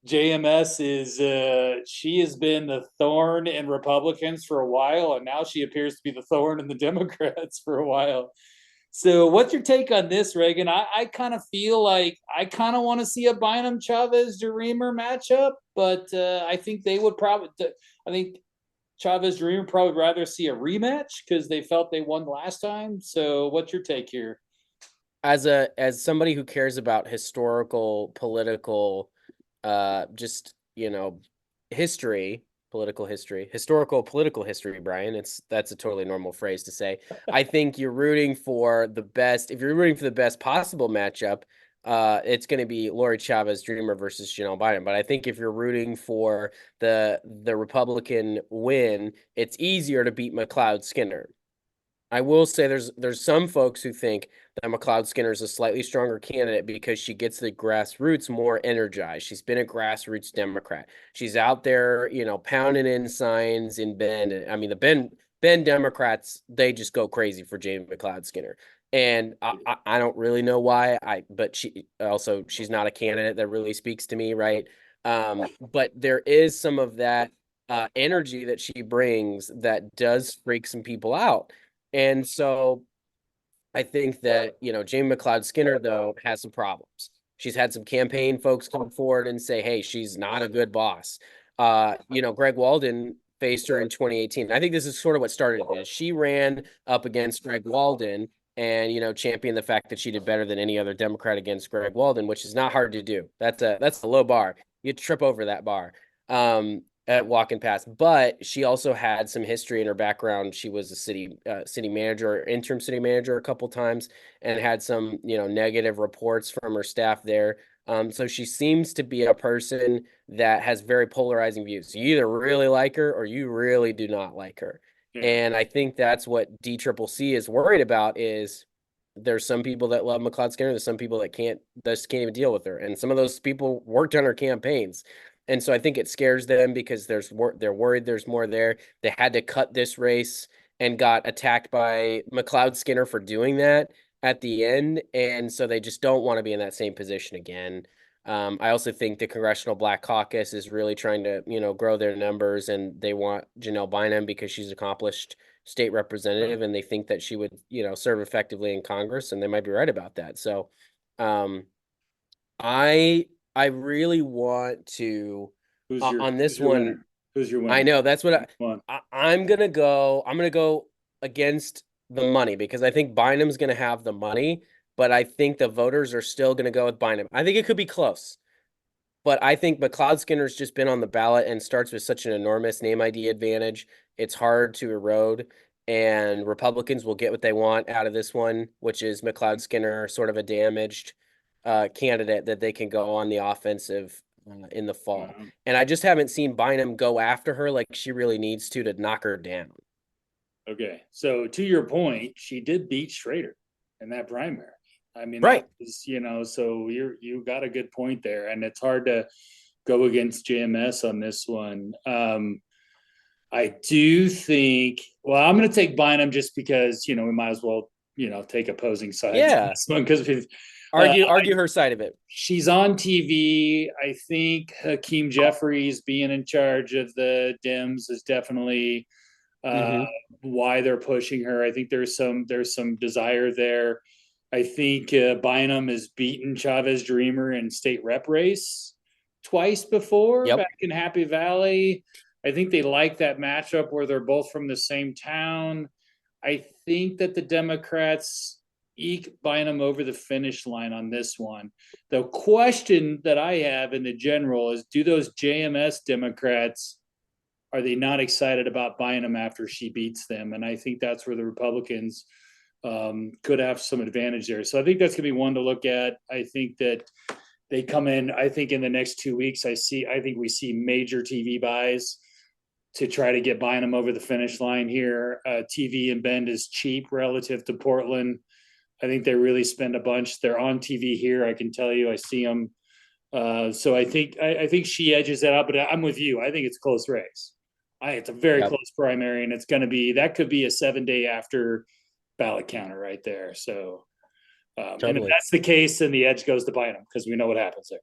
JMS is she has been the thorn in Republicans for a while, and now she appears to be the thorn in the Democrats for a while. So what's your take on this, Reagan? I kind of feel like I kind of want to see a Bynum Chavez DeRemer matchup, but I think they would probably, I think Chavez DeRemer probably rather see a rematch because they felt they won last time. So what's your take here? As somebody who cares about historical, political, just, history, historical political history, Brian, that's a totally normal phrase to say. I think you're rooting for the best. If you're rooting for the best possible matchup, it's going to be Lori Chavez DeRemer versus Janelle Bynum. But I think if you're rooting for the Republican win, it's easier to beat McLeod Skinner. I will say there's some folks who think that McLeod Skinner is a slightly stronger candidate because she gets the grassroots more energized. She's been a grassroots Democrat. She's out there, pounding in signs in Bend. I mean, the Bend Democrats, they just go crazy for Jamie McLeod Skinner. And I don't really know why. But she's not a candidate that really speaks to me, right? But there is some of that energy that she brings that does freak some people out. And so I think that, Jamie McLeod Skinner, though, has some problems. She's had some campaign folks come forward and say, hey, she's not a good boss. Greg Walden faced her in 2018. I think this is sort of what started it. She ran up against Greg Walden and, championed the fact that she did better than any other Democrat against Greg Walden, which is not hard to do. That's a low bar. You trip over that bar. At walking past, but she also had some history in her background. She was a city manager, interim city manager a couple times, and had some negative reports from her staff there. So she seems to be a person that has very polarizing views. You either really like her or you really do not like her. Yeah. And I think that's what DCCC is worried about. Is there's some people that love McLeod Skinner, there's some people that can't even deal with her, and some of those people worked on her campaigns. And so I think it scares them because they're worried there's more there. They had to cut this race and got attacked by McLeod Skinner for doing that at the end. And so they just don't want to be in that same position again. I also think the Congressional Black Caucus is really trying to, grow their numbers, and they want Janelle Bynum because she's accomplished state representative, and they think that she would, serve effectively in Congress, and they might be right about that. So I really want to on this one. Winner? Who's your winner? I know that's what I'm gonna go. I'm gonna go against the money because I think Bynum's gonna have the money, but I think the voters are still gonna go with Bynum. I think it could be close, but I think McLeod Skinner's just been on the ballot and starts with such an enormous name ID advantage. It's hard to erode, and Republicans will get what they want out of this one, which is McLeod Skinner, sort of a damaged candidate that they can go on the offensive in the fall. Mm-hmm. And I just haven't seen Bynum go after her like she really needs to knock her down. Okay. So to your point, she did beat Schrader in that primary. I mean, right. So you got a good point there, and it's hard to go against JMS on this one. I do think, I'm going to take Bynum just because, we might as well, take opposing sides on this one because Argue her side of it. She's on TV. I think Hakeem Jeffries being in charge of the Dems is definitely why they're pushing her. I think there's some desire there. I think Bynum has beaten Chavez Dreamer in state rep race twice before back in Happy Valley. I think they like that matchup where they're both from the same town. I think that the Democrats eke Bynum over the finish line on this one. The question that I have in the general is, do those JMS Democrats, are they not excited about Bynum after she beats them? And I think that's where the Republicans could have some advantage there. So I think that's going to be one to look at. I think that they come in, I think in the next 2 weeks, I think we see major TV buys to try to get Bynum over the finish line here. TV in Bend is cheap relative to Portland. I think they really spend a bunch. They're on TV here. I can tell you, I see them. So I think she edges that out, but I'm with you. I think it's a close race. It's a very close primary, and that could be a 7-day after ballot counter right there. So, and if that's the case, then the edge goes to Bynum because we know what happens there.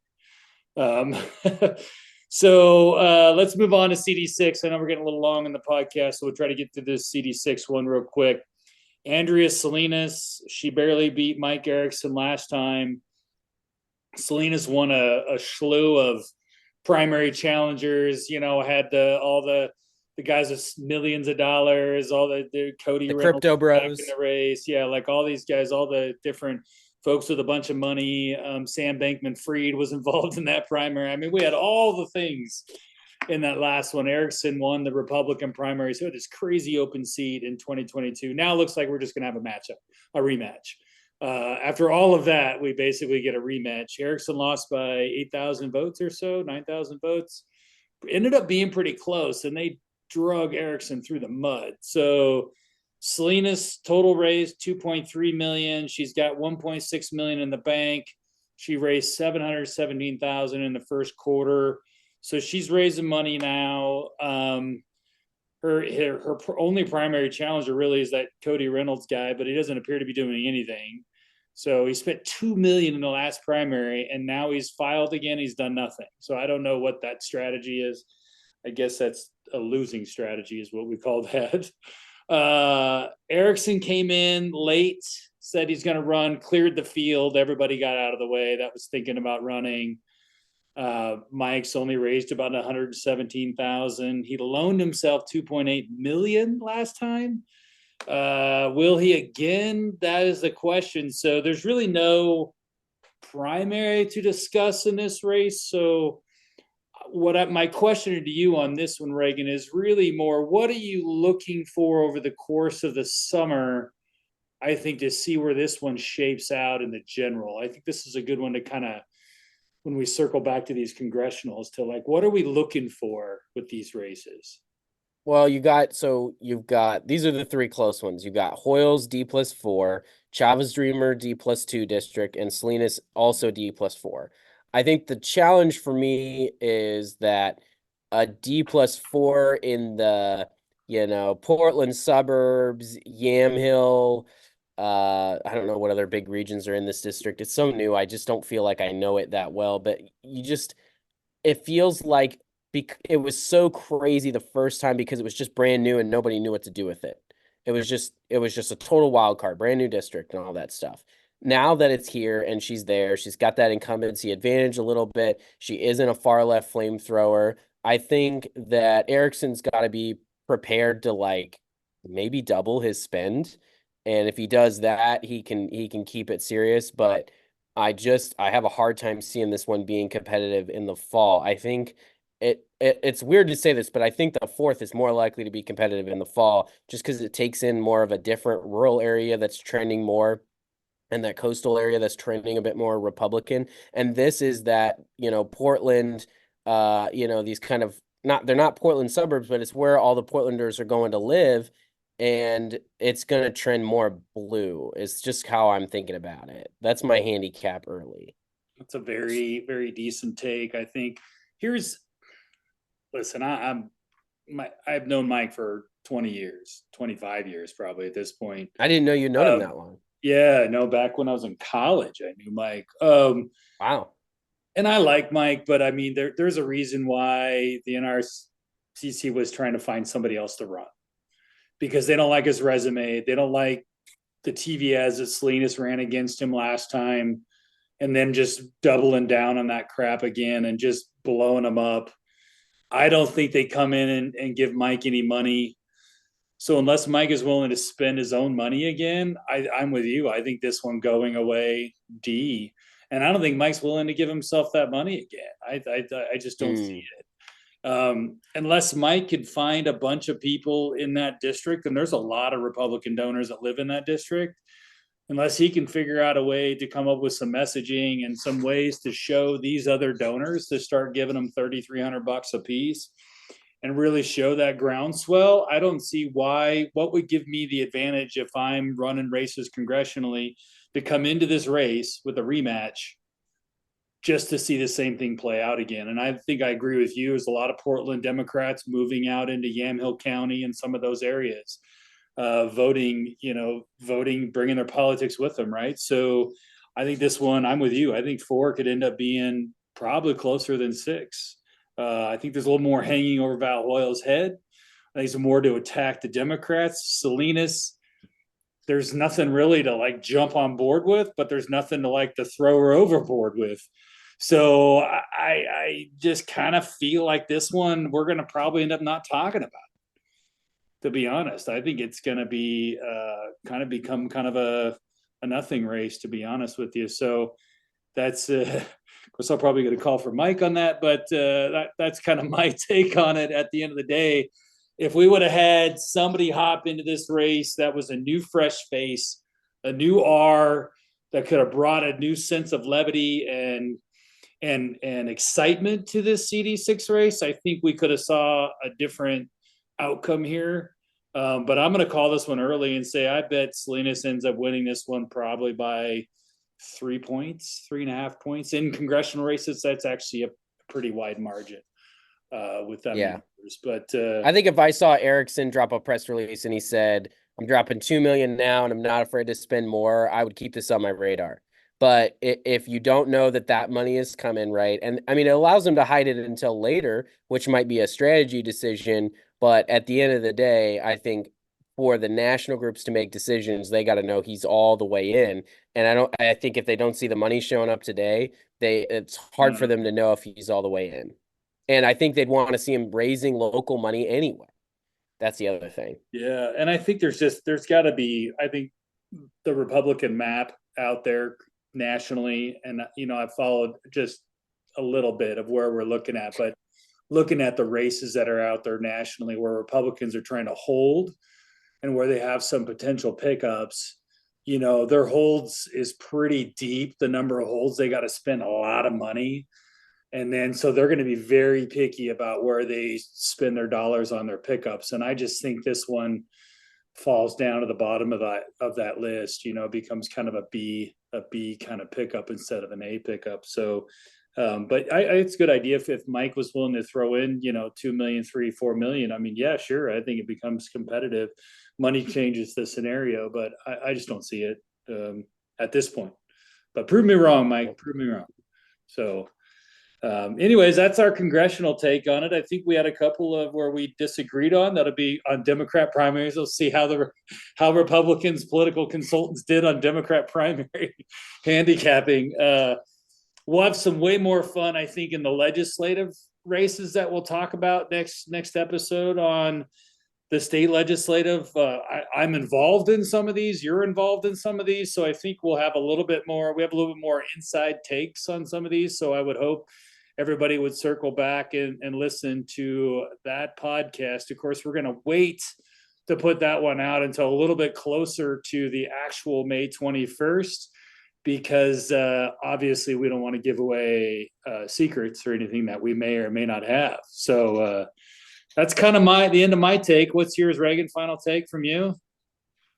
So let's move on to CD6. I know we're getting a little long in the podcast, so we'll try to get to this CD6 one real quick. Andrea Salinas, she barely beat Mike Erickson last time. Salinas won a slew of primary challengers, had all the guys with millions of dollars, all the Cody the Reynolds crypto bros in the race. Yeah, like all these guys, all the different folks with a bunch of money. Sam Bankman-Fried was involved in that primary. I mean, we had all the things in that last one. Erickson won the Republican primary, so this crazy open seat in 2022. Now it looks like we're just going to have a rematch. After all of that, we basically get a rematch. Erickson lost by 8,000 votes or so, 9,000 votes. Ended up being pretty close, and they drug Erickson through the mud. So Salinas total raised $2.3 million. She's got $1.6 million in the bank. She raised $717,000 in the first quarter. So she's raising money now. Her only primary challenger really is that Cody Reynolds guy, but he doesn't appear to be doing anything. So he spent $2 million in the last primary, and now he's filed again. He's done nothing. So I don't know what that strategy is. I guess that's a losing strategy is what we call that. Erickson came in late, said he's going to run, cleared the field. Everybody got out of the way that was thinking about running. Mike's only raised about 117,000. He loaned himself 2.8 million last time. Will he again? That is the question. So there's really no primary to discuss in this race. So my question to you on this one, Reagan, is really more, what are you looking for over the course of the summer? I think to see where this one shapes out in the general. I think this is a good one to kind of, when we circle back to these congressionals, to like, what are we looking for with these races? Well, you've got these are the three close ones. You've got Hoyles D+4, Chavez Dreamer D+2 district, and Salinas also D+4. I think the challenge for me is that a D+4 in the Portland suburbs, Yamhill, I don't know what other big regions are in this district. It's so new. I just don't feel like I know it that well, but it feels like it was so crazy the first time because it was just brand new and nobody knew what to do with it. It was just a total wild card, brand new district and all that stuff. Now that it's here and she's there, she's got that incumbency advantage a little bit. She isn't a far left flamethrower. I think that Erickson's got to be prepared to like maybe double his spend. And if he does that, he can keep it serious. But I have a hard time seeing this one being competitive in the fall. I think it's weird to say this, but I think the fourth is more likely to be competitive in the fall just because it takes in more of a different rural area that's trending more and that coastal area that's trending a bit more Republican. And this is that, Portland, these kind of they're not Portland suburbs, but it's where all the Portlanders are going to live. And it's going to trend more blue. It's just how I'm thinking about it. That's my handicap early. That's a very, very decent take. I think listen, I've known Mike for 20 years, 25 years, probably at this point. I didn't know you'd known him that long. Yeah, no, back when I was in college, I knew Mike. Wow. And I like Mike, but I mean, there's a reason why the NRCC was trying to find somebody else to run because they don't like his resume. They don't like the TV ads that Salinas ran against him last time, and then just doubling down on that crap again and just blowing him up. I don't think they come in and give Mike any money. So unless Mike is willing to spend his own money again, I'm with you. I think this one going away D, and I don't think Mike's willing to give himself that money again. I just don't see it. Unless Mike could find a bunch of people in that district, and there's a lot of Republican donors that live in that district. Unless he can figure out a way to come up with some messaging and some ways to show these other donors to start giving them $3,300 a piece and really show that groundswell, I don't see what would give me the advantage if I'm running races congressionally to come into this race with a rematch just to see the same thing play out again. And I think I agree with you. There's a lot of Portland Democrats moving out into Yamhill County and some of those areas, voting, bringing their politics with them. Right. So I think this one, I'm with you. I think 4 could end up being probably closer than 6. I think there's a little more hanging over Val Hoyle's head. I think there's more to attack the Democrats. Salinas, there's nothing really to like jump on board with, but there's nothing to like to throw her overboard with. So I just kind of feel like this one we're going to probably end up not talking about. To be honest, I think it's going to be kind of become kind of a nothing race, to be honest with you. So that's of course I'll probably get a call from Mike on that, but that's kind of my take on it. At the end of the day, if we would have had somebody hop into this race that was a new fresh face, a new R that could have brought a new sense of levity and excitement to this CD6 race, I think we could have saw a different outcome here. But I'm going to call this one early and say I bet Salinas ends up winning this one probably by 3 points, 3.5 points. In congressional races, that's actually a pretty wide margin with that. Yeah. Numbers. But I think if I saw Erickson drop a press release and he said, I'm dropping $2 million now and I'm not afraid to spend more, I would keep this on my radar. But if you don't know that money is coming, right? And I mean, it allows them to hide it until later, which might be a strategy decision. But at the end of the day, I think for the national groups to make decisions, they got to know he's all the way in. And I think if they don't see the money showing up today, it's hard for them to know if he's all the way in. And I think they'd want to see him raising local money anyway. That's the other thing. Yeah. And I think there's got to be, I think the Republican map out there nationally, and I've followed just a little bit of where we're looking at, but looking at the races that are out there nationally where Republicans are trying to hold and where they have some potential pickups, their holds is pretty deep. The number of holds, they got to spend a lot of money. And then so they're going to be very picky about where they spend their dollars on their pickups. And I just think this one falls down to the bottom of that list, becomes kind of a B kind of pickup instead of an A pickup. So but it's a good idea if Mike was willing to throw in, 2 million, 3, 4 million. I mean, yeah, sure. I think it becomes competitive. Money changes the scenario, but I just don't see it at this point. But prove me wrong, Mike. Prove me wrong. So anyways, that's our congressional take on it. I think we had a couple of where we disagreed on. That'll be on Democrat primaries. We'll see how Republicans political consultants did on Democrat primary handicapping. We'll have some way more fun, I think, in the legislative races that we'll talk about next episode on the state legislative. I'm involved in some of these. You're involved in some of these. So I think we have a little bit more inside takes on some of these. So I would hope everybody would circle back and listen to that podcast. Of course, we're going to wait to put that one out until a little bit closer to the actual May 21st. Because obviously we don't want to give away secrets or anything that we may or may not have. So that's kind of the end of my take. What's yours, Reagan? Final take from you?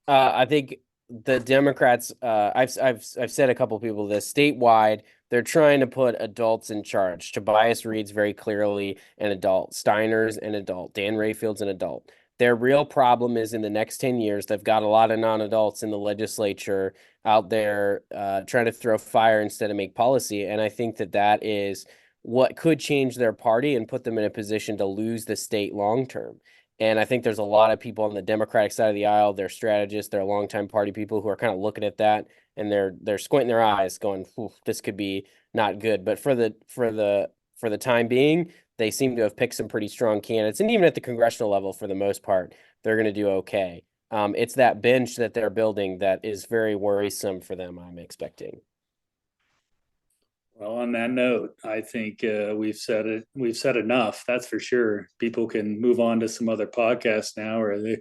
I think the Democrats. I've said a couple of people this statewide. They're trying to put adults in charge. Tobias Reed's very clearly an adult. Steiner's an adult. Dan Rayfield's an adult. Their real problem is in the next 10 years, they've got a lot of non-adults in the legislature out there trying to throw fire instead of make policy. And I think that is what could change their party and put them in a position to lose the state long term. And I think there's a lot of people on the Democratic side of the aisle, they're strategists, they're longtime party people who are kind of looking at that and they're squinting their eyes, going, "This could be not good." But for the time being, they seem to have picked some pretty strong candidates, and even at the congressional level, for the most part, they're going to do okay. It's that bench that they're building that is very worrisome for them, I'm expecting. Well, on that note, I think we've said it. We've said enough. That's for sure. People can move on to some other podcasts now, or they.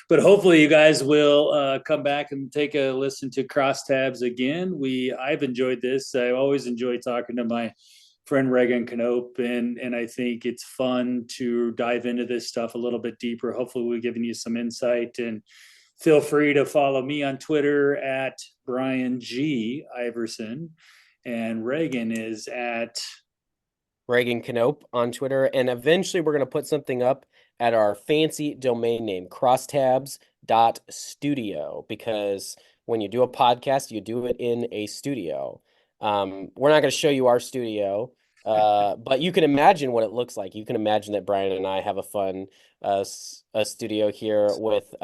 But hopefully, you guys will come back and take a listen to Crosstabs again. I've enjoyed this. I always enjoy talking to my friend Reagan Knope, and I think it's fun to dive into this stuff a little bit deeper. Hopefully, we've given you some insight, and feel free to follow me on Twitter at Brian G. Iverson. And Reagan is at Reagan Knope on Twitter. And eventually we're going to put something up at our fancy domain name, crosstabs.studio, because when you do a podcast, you do it in a studio. We're not going to show you our studio, but you can imagine what it looks like. You can imagine that Brian and I have a fun a studio here with,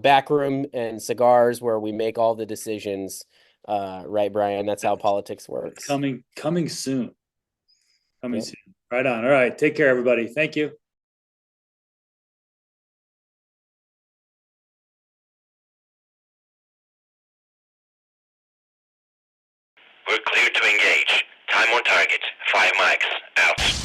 back room and cigars where we make all the decisions. Right, Brian? That's how politics works. Coming soon. Coming soon. Right on. All right. Take care, everybody. Thank you. We're clear to engage. Time on target. 5 mics. Out.